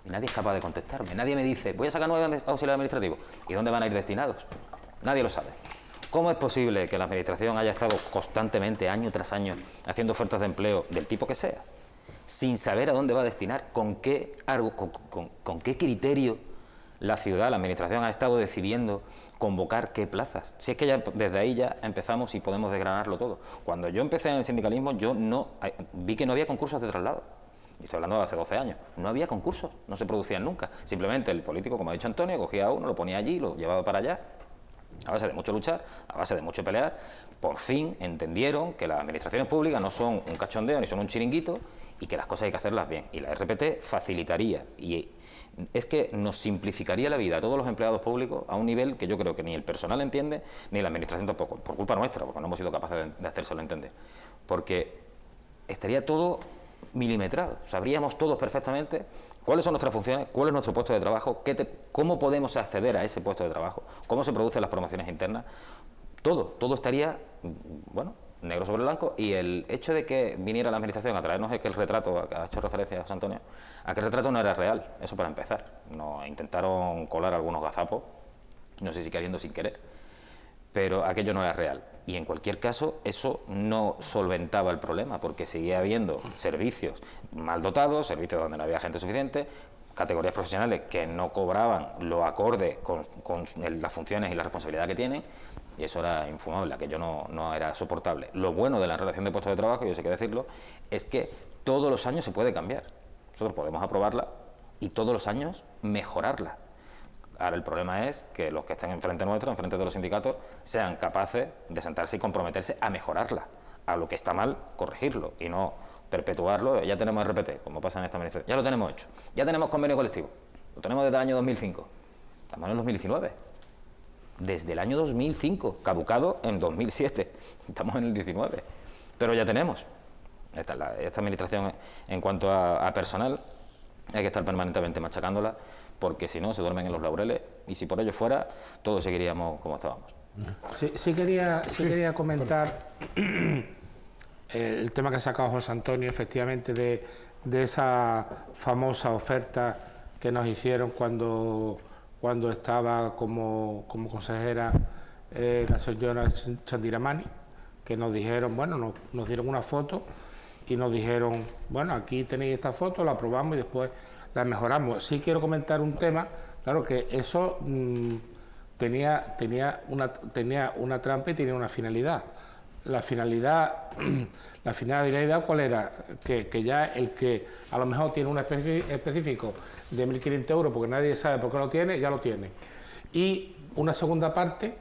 Y nadie es capaz de contestarme, nadie me dice, voy a sacar 9 auxiliares administrativos, ¿y dónde van a ir destinados? Nadie lo sabe. ¿Cómo es posible que la Administración haya estado constantemente, año tras año, haciendo ofertas de empleo del tipo que sea, sin saber a dónde va a destinar, con qué criterio la ciudad, la Administración ha estado decidiendo convocar qué plazas? Si es que ya desde ahí ya empezamos y podemos desgranarlo todo. Cuando yo empecé en el sindicalismo, yo vi que no había concursos de traslado. Y estoy hablando de hace 12 años. No había concursos, no se producían nunca. Simplemente el político, como ha dicho Antonio, cogía a uno, lo ponía allí, lo llevaba para allá. A base de mucho luchar, a base de mucho pelear, por fin entendieron que las administraciones públicas no son un cachondeo ni son un chiringuito y que las cosas hay que hacerlas bien. Y la RPT facilitaría y es que nos simplificaría la vida a todos los empleados públicos a un nivel que yo creo que ni el personal entiende, ni la administración tampoco, por culpa nuestra, porque no hemos sido capaces de hacérselo entender. Porque estaría todo milimetrado, sabríamos todos perfectamente cuáles son nuestras funciones, cuál es nuestro puesto de trabajo, cómo podemos acceder a ese puesto de trabajo, cómo se producen las promociones internas, todo estaría, bueno, negro sobre blanco. Y el hecho de que viniera la administración a traernos el retrato, ha hecho referencia a José Antonio, a que el retrato no era real, eso para empezar. Nos intentaron colar algunos gazapos, no sé si queriendo o sin querer, pero aquello no era real. Y en cualquier caso, eso no solventaba el problema, porque seguía habiendo servicios mal dotados, servicios donde no había gente suficiente, categorías profesionales que no cobraban lo acorde con las funciones y la responsabilidad que tienen, y eso era infumable, aquello no era soportable. Lo bueno de la relación de puestos de trabajo, y eso hay que decirlo, es que todos los años se puede cambiar. Nosotros podemos aprobarla y todos los años mejorarla. Ahora el problema es que los que estén enfrente nuestro, enfrente de los sindicatos, sean capaces de sentarse y comprometerse a mejorarla. A lo que está mal, corregirlo y no perpetuarlo. Ya tenemos RPT, como pasa en esta administración. Ya lo tenemos hecho. Ya tenemos convenio colectivo. Lo tenemos desde el año 2005. Estamos en el 2019. Desde el año 2005, caducado en 2007. Estamos en el 19. Pero ya tenemos. Esta administración, en cuanto a personal, hay que estar permanentemente machacándola, porque si no se duermen en los laureles y si por ello fuera, todos seguiríamos como estábamos. Sí quería comentar el tema que ha sacado José Antonio, efectivamente, de esa famosa oferta que nos hicieron cuando estaba como consejera la señora Chandiramani, que nos dijeron, bueno, nos dieron una foto y nos dijeron, bueno, aquí tenéis esta foto, la aprobamos y después la mejoramos. Sí quiero comentar un tema, claro que eso tenía una trampa y tenía una finalidad. La finalidad ¿cuál era? Que ya el que a lo mejor tiene un específico de 1.500 euros, porque nadie sabe por qué lo tiene, ya lo tiene. Y una segunda parte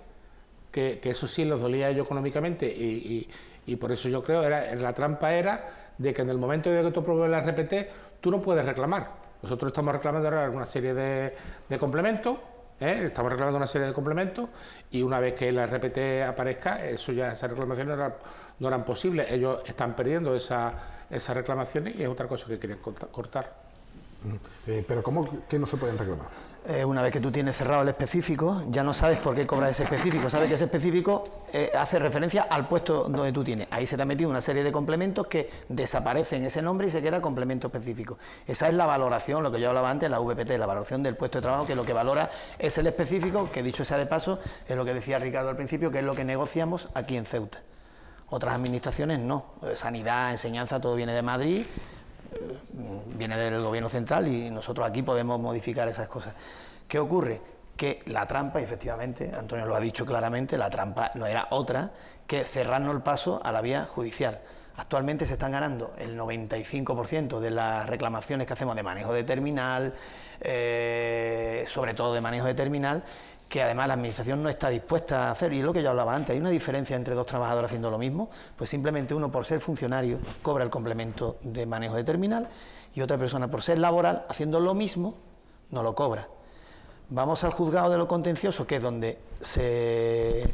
que eso sí les dolía a ellos económicamente y por eso yo creo la trampa era de que en el momento de que tú apruebes la RPT tú no puedes reclamar. Nosotros estamos reclamando ahora una serie de complementos, estamos reclamando una serie de complementos y una vez que la RPT aparezca, eso ya, esas reclamaciones no eran posibles. Ellos están perdiendo esas reclamaciones y es otra cosa que quieren cortar. Pero ¿cómo que no se pueden reclamar? Una vez que tú tienes cerrado el específico, ya no sabes por qué cobras ese específico, sabes que ese específico hace referencia al puesto donde tú tienes. Ahí se te ha metido una serie de complementos que desaparecen ese nombre y se queda complemento específico. Esa es la valoración, lo que yo hablaba antes, la VPT, la valoración del puesto de trabajo, que lo que valora es el específico, que dicho sea de paso, es lo que decía Ricardo al principio, que es lo que negociamos aquí en Ceuta. Otras administraciones no, sanidad, enseñanza, todo viene de Madrid, viene del gobierno central y nosotros aquí podemos modificar esas cosas. ¿Qué ocurre? Que la trampa, efectivamente, Antonio lo ha dicho claramente, la trampa no era otra que cerrarnos el paso a la vía judicial. Actualmente se están ganando el 95% de las reclamaciones que hacemos de manejo de terminal, sobre todo de manejo de terminal, que además la administración no está dispuesta a hacer, y es lo que yo hablaba antes, hay una diferencia entre dos trabajadores haciendo lo mismo, pues simplemente uno por ser funcionario cobra el complemento de manejo de terminal y otra persona por ser laboral haciendo lo mismo no lo cobra. Vamos al juzgado de lo contencioso, que es donde se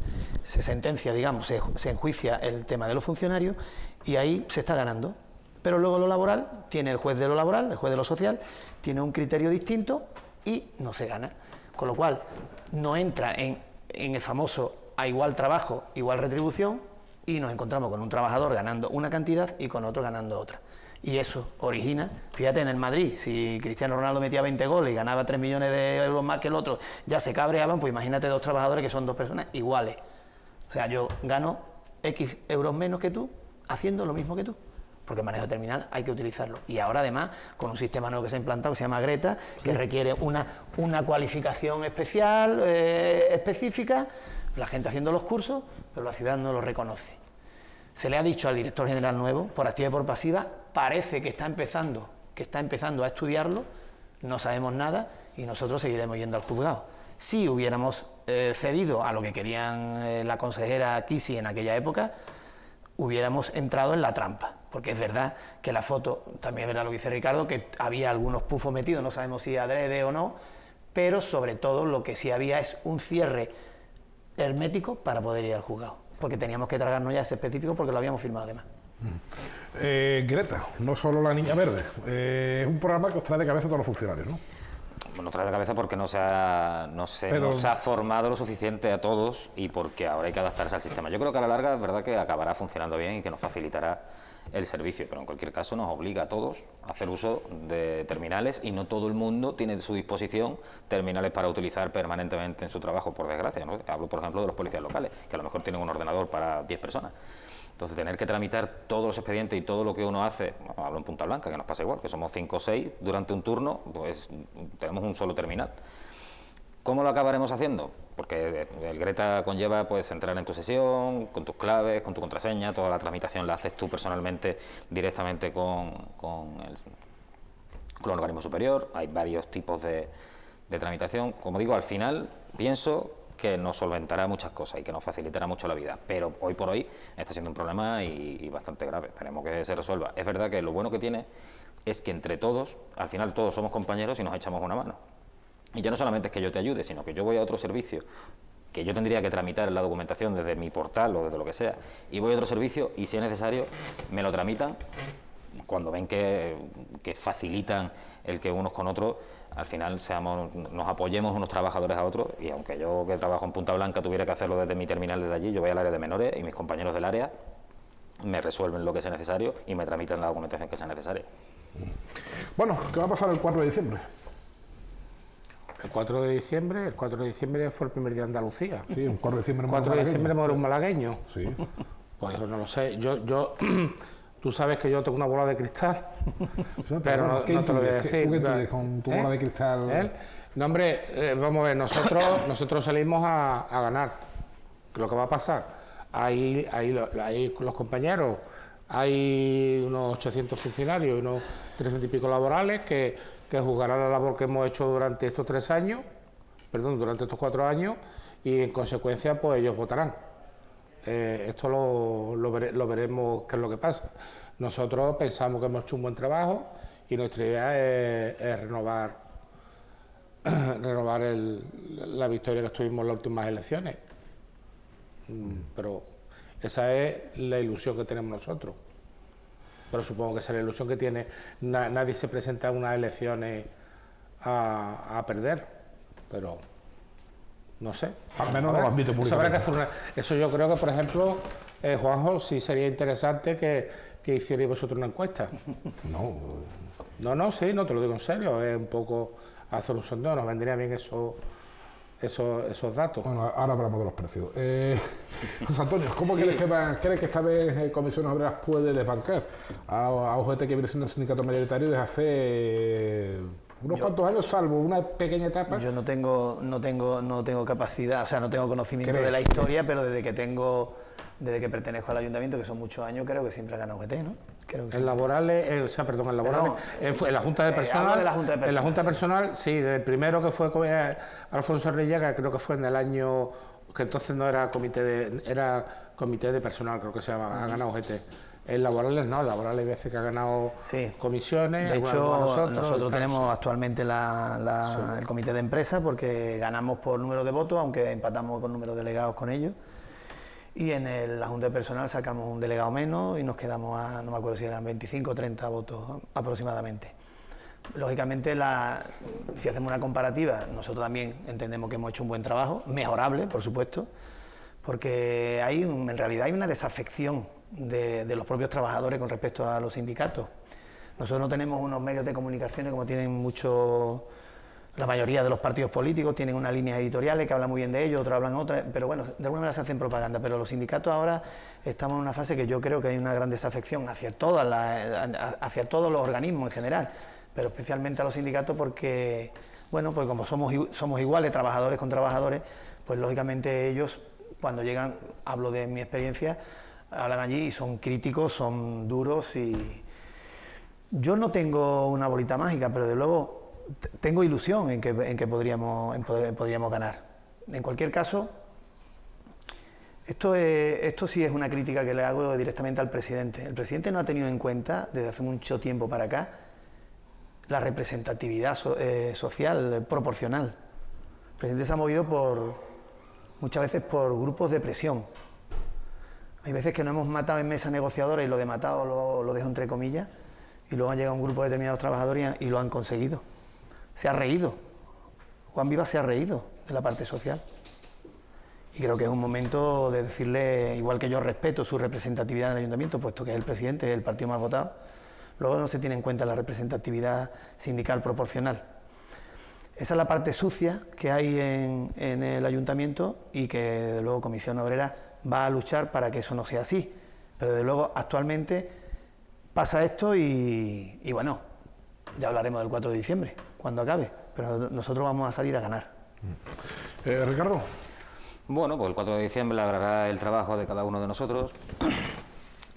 sentencia, digamos, se enjuicia el tema de los funcionarios y ahí se está ganando. Pero luego lo laboral, tiene el juez de lo laboral, el juez de lo social, tiene un criterio distinto y no se gana. Con lo cual, no entra en el famoso a igual trabajo, igual retribución, y nos encontramos con un trabajador ganando una cantidad y con otro ganando otra. Y eso origina, fíjate, en el Madrid, si Cristiano Ronaldo metía 20 goles y ganaba 3 millones de euros más que el otro, ya se cabreaban, pues imagínate dos trabajadores que son dos personas iguales. O sea, yo gano X euros menos que tú haciendo lo mismo que tú. Porque el manejo terminal hay que utilizarlo. Y ahora además, con un sistema nuevo que se ha implantado, que se llama Greta, que requiere una cualificación especial, específica, la gente haciendo los cursos, pero la ciudad no lo reconoce. Se le ha dicho al director general nuevo, por activa y por pasiva, parece que está empezando a estudiarlo, no sabemos nada y nosotros seguiremos yendo al juzgado. Si hubiéramos cedido a lo que querían la consejera Kisi en aquella época, hubiéramos entrado en la trampa, porque es verdad que la foto, también es verdad lo que dice Ricardo, que había algunos pufos metidos, no sabemos si adrede o no, pero sobre todo lo que sí había es un cierre hermético para poder ir al juzgado, porque teníamos que tragarnos ya ese específico porque lo habíamos firmado además. Greta, no solo la niña verde, es un programa que os trae de cabeza a todos los funcionarios, ¿no? Nos trae de cabeza porque nos ha formado lo suficiente a todos y porque ahora hay que adaptarse al sistema. Yo creo que a la larga es verdad que acabará funcionando bien y que nos facilitará el servicio, pero en cualquier caso nos obliga a todos a hacer uso de terminales y no todo el mundo tiene a su disposición terminales para utilizar permanentemente en su trabajo, por desgracia, ¿no? Hablo, por ejemplo, de los policías locales, que a lo mejor tienen un ordenador para 10 personas. Entonces, tener que tramitar todos los expedientes y todo lo que uno hace, bueno, hablo en Punta Blanca, que nos pasa igual, que somos 5 o 6 durante un turno, pues tenemos un solo terminal. ¿Cómo lo acabaremos haciendo? Porque el Greta conlleva pues entrar en tu sesión, con tus claves, con tu contraseña, toda la tramitación la haces tú personalmente directamente con el organismo superior. Hay varios tipos de tramitación. Como digo, al final pienso que nos solventará muchas cosas y que nos facilitará mucho la vida, pero hoy por hoy está siendo un problema y bastante grave. Esperemos que se resuelva. Es verdad que lo bueno que tiene es que entre todos, al final todos somos compañeros y nos echamos una mano. Y ya no solamente es que yo te ayude, sino que yo voy a otro servicio, que yo tendría que tramitar la documentación desde mi portal o desde lo que sea, y voy a otro servicio y si es necesario me lo tramitan. Cuando ven que facilitan el que unos con otros, al final nos apoyemos unos trabajadores a otros, y aunque yo que trabajo en Punta Blanca tuviera que hacerlo desde mi terminal desde allí, yo voy al área de menores y mis compañeros del área me resuelven lo que sea necesario y me tramitan la documentación que sea necesaria. Bueno, ¿qué va a pasar el 4 de diciembre? El 4 de diciembre fue el primer día de Andalucía. Sí, un 4 de diciembre. El 4 de diciembre muere un malagueño. Sí. Pues no lo sé, tú sabes que yo tengo una bola de cristal, pero no te lo voy a decir. ¿Tú qué entiendes con tu bola de cristal? No, hombre, vamos a ver, nosotros salimos a ganar. Lo que va a pasar, ahí los compañeros, hay unos 800 funcionarios y unos 300 y pico laborales que juzgarán la labor que hemos hecho durante estos 4 años, y en consecuencia pues ellos votarán. Esto lo veremos qué es lo que pasa. Nosotros pensamos que hemos hecho un buen trabajo y nuestra idea es renovar la victoria que tuvimos en las últimas elecciones. Pero esa es la ilusión que tenemos nosotros. Pero supongo que esa es la ilusión que tiene. Nadie se presenta a unas elecciones a perder, pero no sé. Al menos no lo admite públicamente. Eso yo creo que, por ejemplo, Juanjo, sí sería interesante que hicierais vosotros una encuesta. No, sí, no te lo digo en serio, es un poco hacer un sondeo, nos vendría bien esos datos. Bueno, ahora hablamos de los precios. José Antonio, ¿cómo crees que esta vez Comisiones Obreras puede desbancar a UGT, que viene siendo el sindicato mayoritario desde hace unos cuantos años, salvo una pequeña etapa? Yo no tengo capacidad, o sea, no tengo conocimiento de la historia, pero desde que pertenezco al ayuntamiento, que son muchos años, creo que siempre ha ganado UGT, ¿no? Creo que en laborales, en la Junta de Personal, en la Junta de Personal, sí, del primero que fue Alfonso Rellaga, creo que fue en el año, que entonces no era era comité de personal, creo que se llama, ha ganado UGT. En laborales no, en laborales hay veces que ha ganado comisiones. De hecho, nosotros tenemos actualmente el comité de empresa, porque ganamos por número de votos, aunque empatamos con número de delegados con ellos. Y en la Junta de Personal sacamos un delegado menos y nos quedamos a, no me acuerdo si eran 25 o 30 votos aproximadamente. Lógicamente, si hacemos una comparativa, nosotros también entendemos que hemos hecho un buen trabajo, mejorable, por supuesto, porque en realidad hay una desafección de los propios trabajadores con respecto a los sindicatos. Nosotros no tenemos unos medios de comunicación como tienen la mayoría de los partidos políticos, tienen unas líneas editoriales que hablan muy bien de ellos, otros hablan otras, pero bueno, de alguna manera se hacen propaganda. Pero los sindicatos ahora estamos en una fase que yo creo que hay una gran desafección hacia todos los organismos en general, pero especialmente a los sindicatos porque, bueno, pues como somos iguales, trabajadores con trabajadores, pues lógicamente ellos, cuando llegan, hablo de mi experiencia, hablan allí y son críticos, son duros y... Yo no tengo una bolita mágica, pero de luego tengo ilusión en que podríamos ganar. En cualquier caso, esto sí es una crítica que le hago directamente al presidente. El presidente no ha tenido en cuenta, desde hace mucho tiempo para acá, la representatividad social proporcional. El presidente se ha movido muchas veces por grupos de presión. Hay veces que nos hemos matado en mesa negociadora, y lo de matado lo dejo entre comillas, y luego han llegado un grupo de determinados trabajadores y lo han conseguido. Se ha reído. Juan Vivas se ha reído de la parte social. Y creo que es un momento de decirle, igual que yo respeto su representatividad en el ayuntamiento, puesto que es el presidente, es el partido más votado, luego no se tiene en cuenta la representatividad sindical proporcional. Esa es la parte sucia que hay en el ayuntamiento y que, desde luego, Comisión Obrera va a luchar para que eso no sea así. Pero, desde luego, actualmente pasa esto y bueno, ya hablaremos del 4 de diciembre, cuando acabe, pero nosotros vamos a salir a ganar. Ricardo. Bueno, pues el 4 de diciembre labrará el trabajo de cada uno de nosotros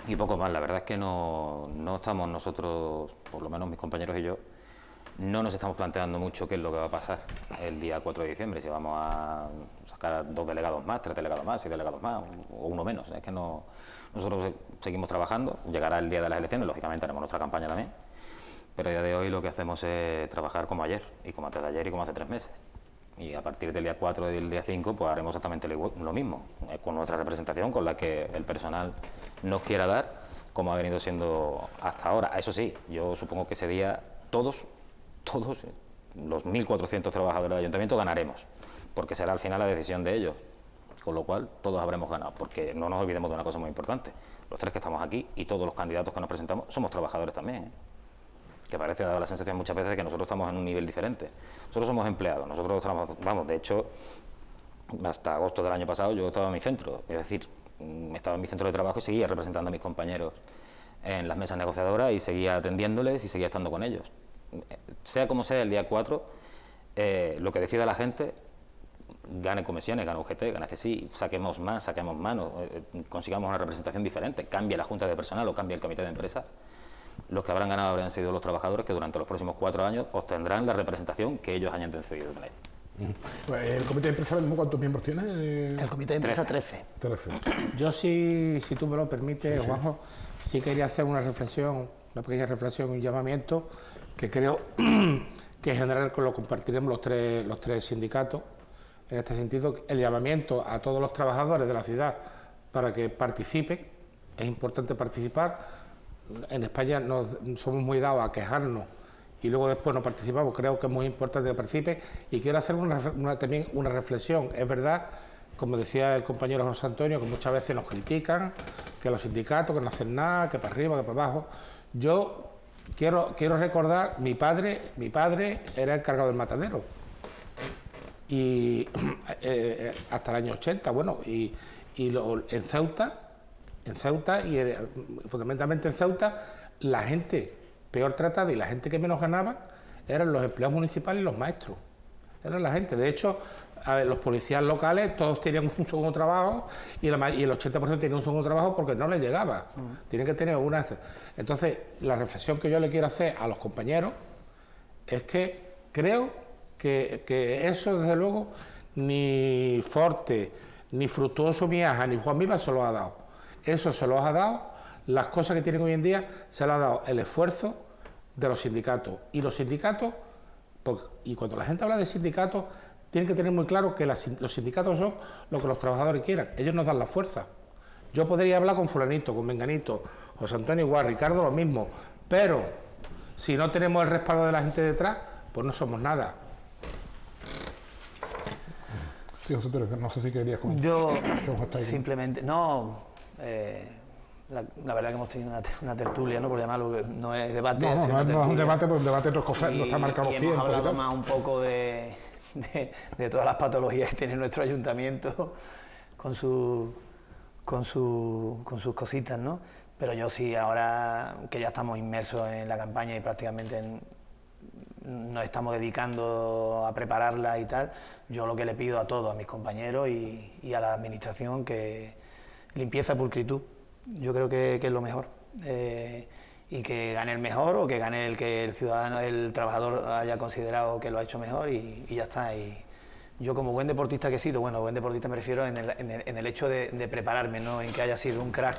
y poco más. La verdad es que no estamos nosotros, por lo menos mis compañeros y yo, no nos estamos planteando mucho qué es lo que va a pasar el día 4 de diciembre, si vamos a sacar 2 delegados más, 3 delegados más, 6 delegados más o uno menos. Es que no, nosotros seguimos trabajando, llegará el día de las elecciones, lógicamente haremos nuestra campaña también, pero a día de hoy lo que hacemos es trabajar como ayer, y como antes de ayer y como hace 3 meses. Y a partir del día 4 y del día 5 pues haremos exactamente lo mismo, con nuestra representación, con la que el personal nos quiera dar, como ha venido siendo hasta ahora. Eso sí, yo supongo que ese día todos los 1.400 trabajadores del ayuntamiento ganaremos, porque será al final la decisión de ellos, con lo cual todos habremos ganado, porque no nos olvidemos de una cosa muy importante: los 3 que estamos aquí y todos los candidatos que nos presentamos somos trabajadores también, ¿eh? Que parece, ha dado la sensación muchas veces de que nosotros estamos en un nivel diferente. Nosotros somos empleados, nosotros de hecho, hasta agosto del año pasado yo estaba en mi centro, es decir, estaba en mi centro de trabajo y seguía representando a mis compañeros en las mesas negociadoras y seguía atendiéndoles y seguía estando con ellos. Sea como sea, el día 4, lo que decida la gente, gane comisiones, gane UGT, gane CSI, saquemos más, consigamos una representación diferente, cambie la Junta de Personal o cambie el Comité de Empresa, los que habrán ganado habrán sido los trabajadores, que durante los próximos 4 años obtendrán la representación que ellos hayan decidido tener. Pues, ¿el comité de empresa ahora mismo cuántos miembros tiene? El comité de empresa 13. 13. Yo sí, si tú me lo permites, Juanjo, sí quería hacer una reflexión, una pequeña reflexión, un llamamiento que creo que en general lo compartiremos los tres sindicatos. En este sentido, el llamamiento a todos los trabajadores de la ciudad para que participen. Es importante participar. En España somos muy dados a quejarnos y luego después no participamos. Creo que es muy importante que participen y quiero hacer también una reflexión. Es verdad, como decía el compañero José Antonio, que muchas veces nos critican, que los sindicatos que no hacen nada, que para arriba, que para abajo. Yo quiero recordar, mi padre era encargado del matadero y hasta el año 80, bueno, en Ceuta y fundamentalmente en Ceuta, la gente peor tratada y la gente que menos ganaba eran los empleados municipales y los maestros. Eran la gente. De hecho, los policías locales todos tenían un segundo trabajo y el 80% tenía un segundo trabajo porque no les llegaba. Tienen que tener una. Entonces, la reflexión que yo le quiero hacer a los compañeros es que creo que eso, desde luego, ni Forte, ni Fructuoso Miaja, ni Juan Viva se lo ha dado. Eso se lo ha dado, las cosas que tienen hoy en día, se lo ha dado el esfuerzo de los sindicatos. Y los sindicatos, y cuando la gente habla de sindicatos, tienen que tener muy claro que los sindicatos son lo que los trabajadores quieran. Ellos nos dan la fuerza. Yo podría hablar con fulanito, con menganito, José Antonio igual, Ricardo lo mismo, pero si no tenemos el respaldo de la gente detrás, pues no somos nada. Sí, José Antonio, no sé si querías comentar. Yo simplemente, la verdad que hemos tenido una tertulia, ¿no?, por llamarlo, que no es debate. No es un debate, pero un debate de otras cosas, no está marcado los tiempos. Hemos hablado más un poco de todas las patologías que tiene nuestro ayuntamiento con sus cositas, ¿no? Pero yo sí, ahora que ya estamos inmersos en la campaña y prácticamente nos estamos dedicando a prepararla y tal, yo lo que le pido a todos, a mis compañeros y a la administración, que limpieza, pulcritud. Yo creo que es lo mejor. Y que gane el mejor o que gane el que el ciudadano, el trabajador haya considerado que lo ha hecho mejor y ya está. Y yo, como buen deportista que he sido, bueno, buen deportista me refiero en el hecho de prepararme, no en que haya sido un crack.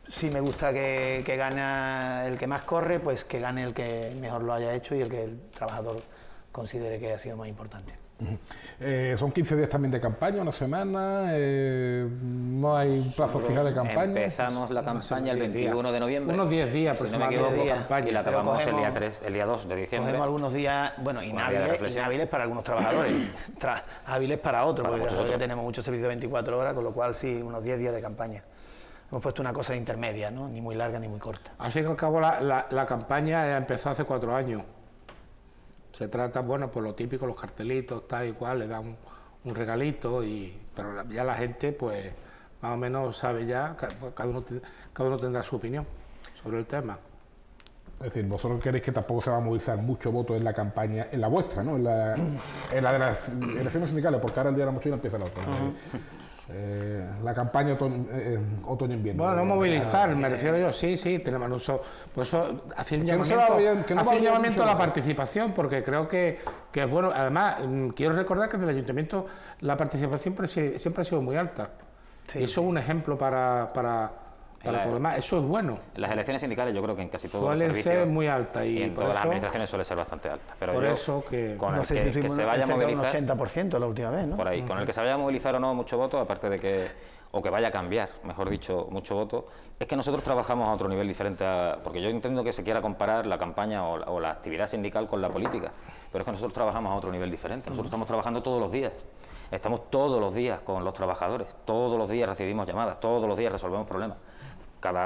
Si me gusta que gane el que más corre, pues que gane el que mejor lo haya hecho y el que el trabajador considere que ha sido más importante. Son 15 días también de campaña, una semana, no hay un plazo fijado de campaña. Empezamos la campaña el 21 de noviembre. Unos 10 días, si no me equivoco, campaña, y la acabamos el día 3, el día 2 de diciembre. Cogemos algunos días, bueno, inhábiles para algunos trabajadores, hábiles para otros, porque nosotros que tenemos mucho servicio de 24 horas, con lo cual sí, unos 10 días de campaña. Hemos puesto una cosa intermedia, ¿no?, ni muy larga ni muy corta. Al fin y al cabo, la campaña empezó hace 4 años. Se trata, bueno, por lo típico, los cartelitos, tal y cual, le dan un regalito, pero ya la gente, pues, más o menos sabe ya, cada uno tendrá su opinión sobre el tema. Es decir, vosotros queréis que tampoco se va a movilizar mucho voto en la campaña, en la vuestra, ¿no?, en la de las elecciones sindicales, porque ahora el día de la mochila empieza la otra. La campaña otoño-invierno. Bueno, no movilizar, me refiero yo, sí, tenemos uso. Por eso hacía un llamamiento a la participación, porque creo que es bueno. Además, quiero recordar que en el ayuntamiento la participación siempre ha sido muy alta. Sí, y eso es un ejemplo para lo demás. Eso es bueno. En las elecciones sindicales yo creo que en casi todos los servicios ser muy alta y en todas las administraciones suele ser bastante alta. Pero por eso que con el que se vaya a movilizar un 80% la última vez, ¿no? Por ahí, con el que se vaya a movilizar o no mucho voto, aparte de que o que vaya a cambiar, mejor dicho, mucho voto, es que nosotros trabajamos a otro nivel diferente, porque yo entiendo que se quiera comparar la campaña o la actividad sindical con la política, pero es que nosotros trabajamos a otro nivel diferente. Nosotros estamos trabajando todos los días. Estamos todos los días con los trabajadores, todos los días recibimos llamadas, todos los días resolvemos problemas.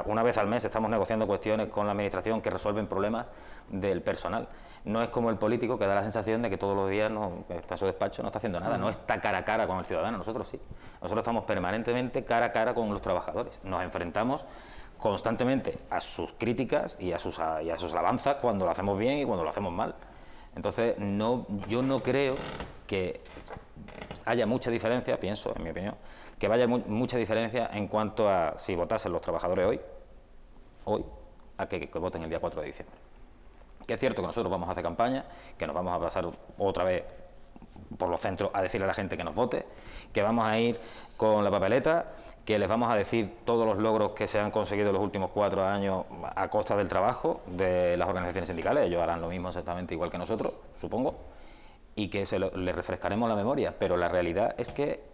Una vez al mes estamos negociando cuestiones con la administración que resuelven problemas del personal. No es como el político, que da la sensación de que todos los días está en su despacho, no está haciendo nada, no está cara a cara con el ciudadano. Nosotros sí. Nosotros estamos permanentemente cara a cara con los trabajadores. Nos enfrentamos constantemente a sus críticas y a sus alabanzas cuando lo hacemos bien y cuando lo hacemos mal. Entonces, yo no creo que haya mucha diferencia, pienso, en mi opinión, que vaya mucha diferencia en cuanto a si votasen los trabajadores hoy, a que voten el día 4 de diciembre. Que es cierto que nosotros vamos a hacer campaña, que nos vamos a pasar otra vez por los centros a decirle a la gente que nos vote, que vamos a ir con la papeleta, que les vamos a decir todos los logros que se han conseguido en los últimos 4 años a costa del trabajo de las organizaciones sindicales. Ellos harán lo mismo exactamente igual que nosotros, supongo, y que les refrescaremos la memoria, pero la realidad es que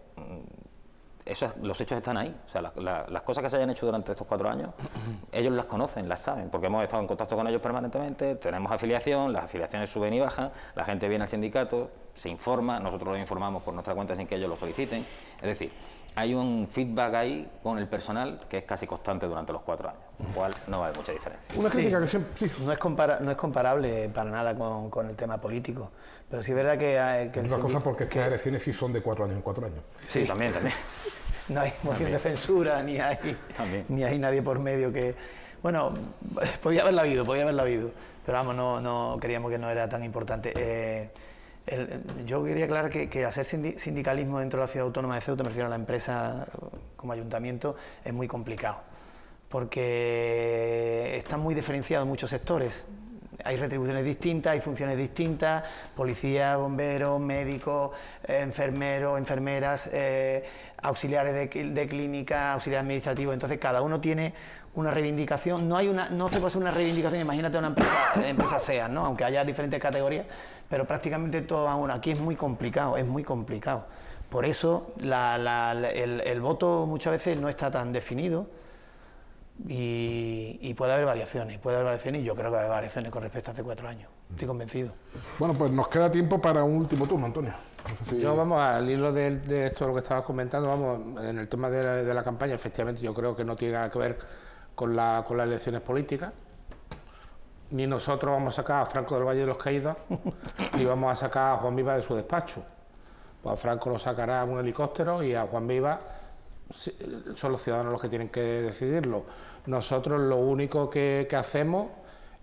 los hechos están ahí. O sea, las cosas que se hayan hecho durante estos 4 años, ellos las conocen, las saben, porque hemos estado en contacto con ellos permanentemente, tenemos afiliación, las afiliaciones suben y bajan, la gente viene al sindicato, se informa, nosotros los informamos por nuestra cuenta sin que ellos lo soliciten. Es decir, hay un feedback ahí con el personal que es casi constante durante los 4 años, con lo cual no va a haber mucha diferencia. Una crítica que siempre... Sí. No es comparable para nada con el tema político, pero sí es verdad que una cosa porque es que las elecciones sí son de 4 años en 4 años. Sí, también. No hay moción de censura, ni hay nadie por medio que... Bueno, podía haberla habido, pero vamos, no creíamos que no era tan importante. Yo quería aclarar que hacer sindicalismo dentro de la ciudad autónoma de Ceuta, me refiero a la empresa como ayuntamiento, es muy complicado, porque están muy diferenciados muchos sectores. Hay retribuciones distintas, hay funciones distintas, policía, bomberos, médicos, enfermeros, enfermeras, auxiliares de clínica, auxiliares administrativos. Entonces cada uno tiene una reivindicación. No se puede hacer una reivindicación, imagínate una empresa SEA, ¿no? Aunque haya diferentes categorías, pero prácticamente todo va uno. Aquí es muy complicado, Por eso el voto muchas veces no está tan definido. Y puede haber variaciones, y yo creo que va a haber variaciones con respecto a hace 4 años, estoy convencido. Bueno, pues nos queda tiempo para un último turno, Antonio. Yo, vamos, al hilo de esto, lo que estabas comentando, vamos, en el tema de la campaña, efectivamente yo creo que no tiene nada que ver con las elecciones políticas. Ni nosotros vamos a sacar a Franco del Valle de los Caídos, ni vamos a sacar a Juan Viva de su despacho. Pues a Franco lo sacará un helicóptero y a Juan Viva son los ciudadanos los que tienen que decidirlo. Nosotros lo único que hacemos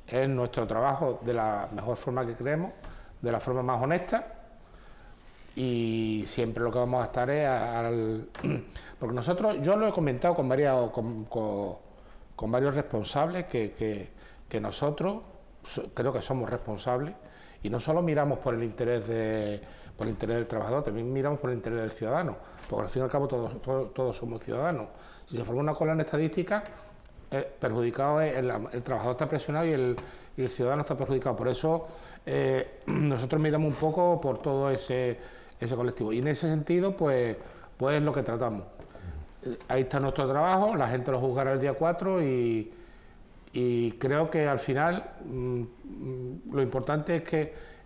es nuestro trabajo de la mejor forma que creemos, de la forma más honesta, y siempre lo que vamos a estar es porque nosotros, yo lo he comentado con varios responsables que nosotros creo que somos responsables y no solo miramos por el interés del trabajador, también miramos por el interés del ciudadano, porque al fin y al cabo todos somos ciudadanos. Si se forma una cola en estadística, perjudicado el trabajador está presionado y el ciudadano está perjudicado. Por eso nosotros miramos un poco por todo ese colectivo, y en ese sentido pues es lo que tratamos. Ahí está nuestro trabajo, la gente lo juzgará el día 4 y creo que al final lo importante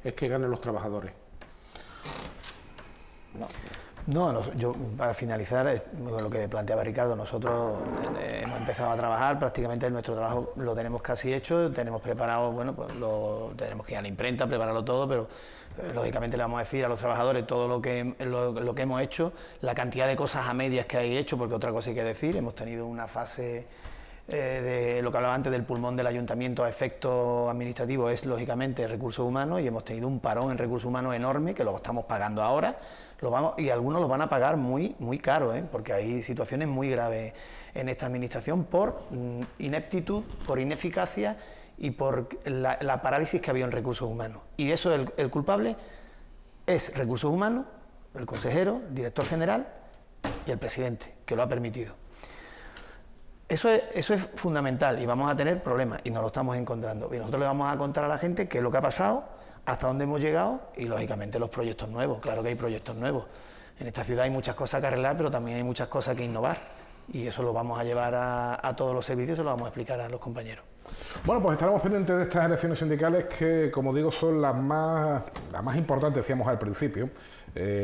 es que ganen los trabajadores. Yo, para finalizar, lo que planteaba Ricardo, nosotros hemos empezado a trabajar, prácticamente nuestro trabajo lo tenemos casi hecho, tenemos preparado, bueno, pues tenemos que ir a la imprenta, prepararlo todo, pero lógicamente le vamos a decir a los trabajadores todo lo que hemos hecho, la cantidad de cosas a medias que hay hecho, porque otra cosa hay que decir, hemos tenido una fase de lo que hablaba antes del pulmón del ayuntamiento a efecto administrativo, es lógicamente recursos humanos, y hemos tenido un parón en recursos humanos enorme, que lo estamos pagando ahora, y algunos lo van a pagar muy, muy caro, porque hay situaciones muy graves en esta administración por ineptitud, por ineficacia y por la parálisis que había en recursos humanos. Y eso el culpable es recursos humanos, el consejero, el director general y el presidente, que lo ha permitido. Eso es fundamental y vamos a tener problemas y nos lo estamos encontrando. Y nosotros le vamos a contar a la gente qué es lo que ha pasado, hasta dónde hemos llegado y, lógicamente, los proyectos nuevos. Claro que hay proyectos nuevos. En esta ciudad hay muchas cosas que arreglar, pero también hay muchas cosas que innovar. Y eso lo vamos a llevar a todos los servicios, se lo vamos a explicar a los compañeros. Bueno, pues estaremos pendientes de estas elecciones sindicales que, como digo, son las más importantes, decíamos al principio.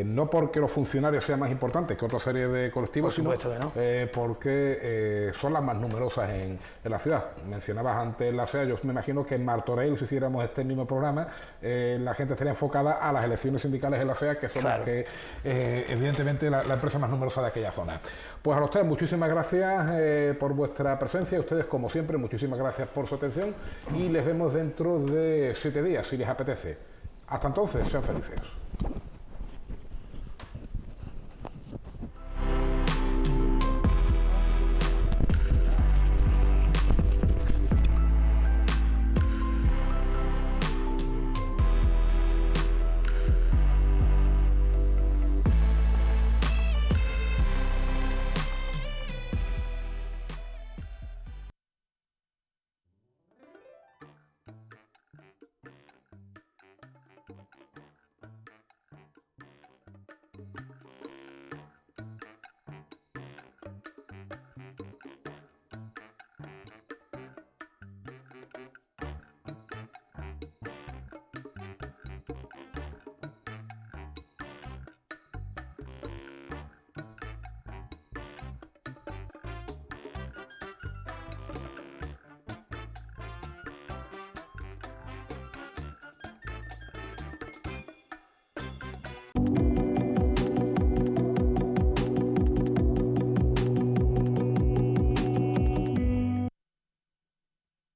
No porque los funcionarios sean más importantes que otra serie de colectivos, por supuesto sino que no. Porque son las más numerosas en la ciudad. Mencionabas antes la SEA, yo me imagino que en Martorell, si hiciéramos este mismo programa, la gente estaría enfocada a las elecciones sindicales en la SEA, que son las que, evidentemente, la empresa más numerosa de aquella zona. Pues a los tres, muchísimas gracias por vuestra presencia. A ustedes, como siempre, muchísimas gracias por su atención y les vemos dentro de 7 días, si les apetece. Hasta entonces, sean felices.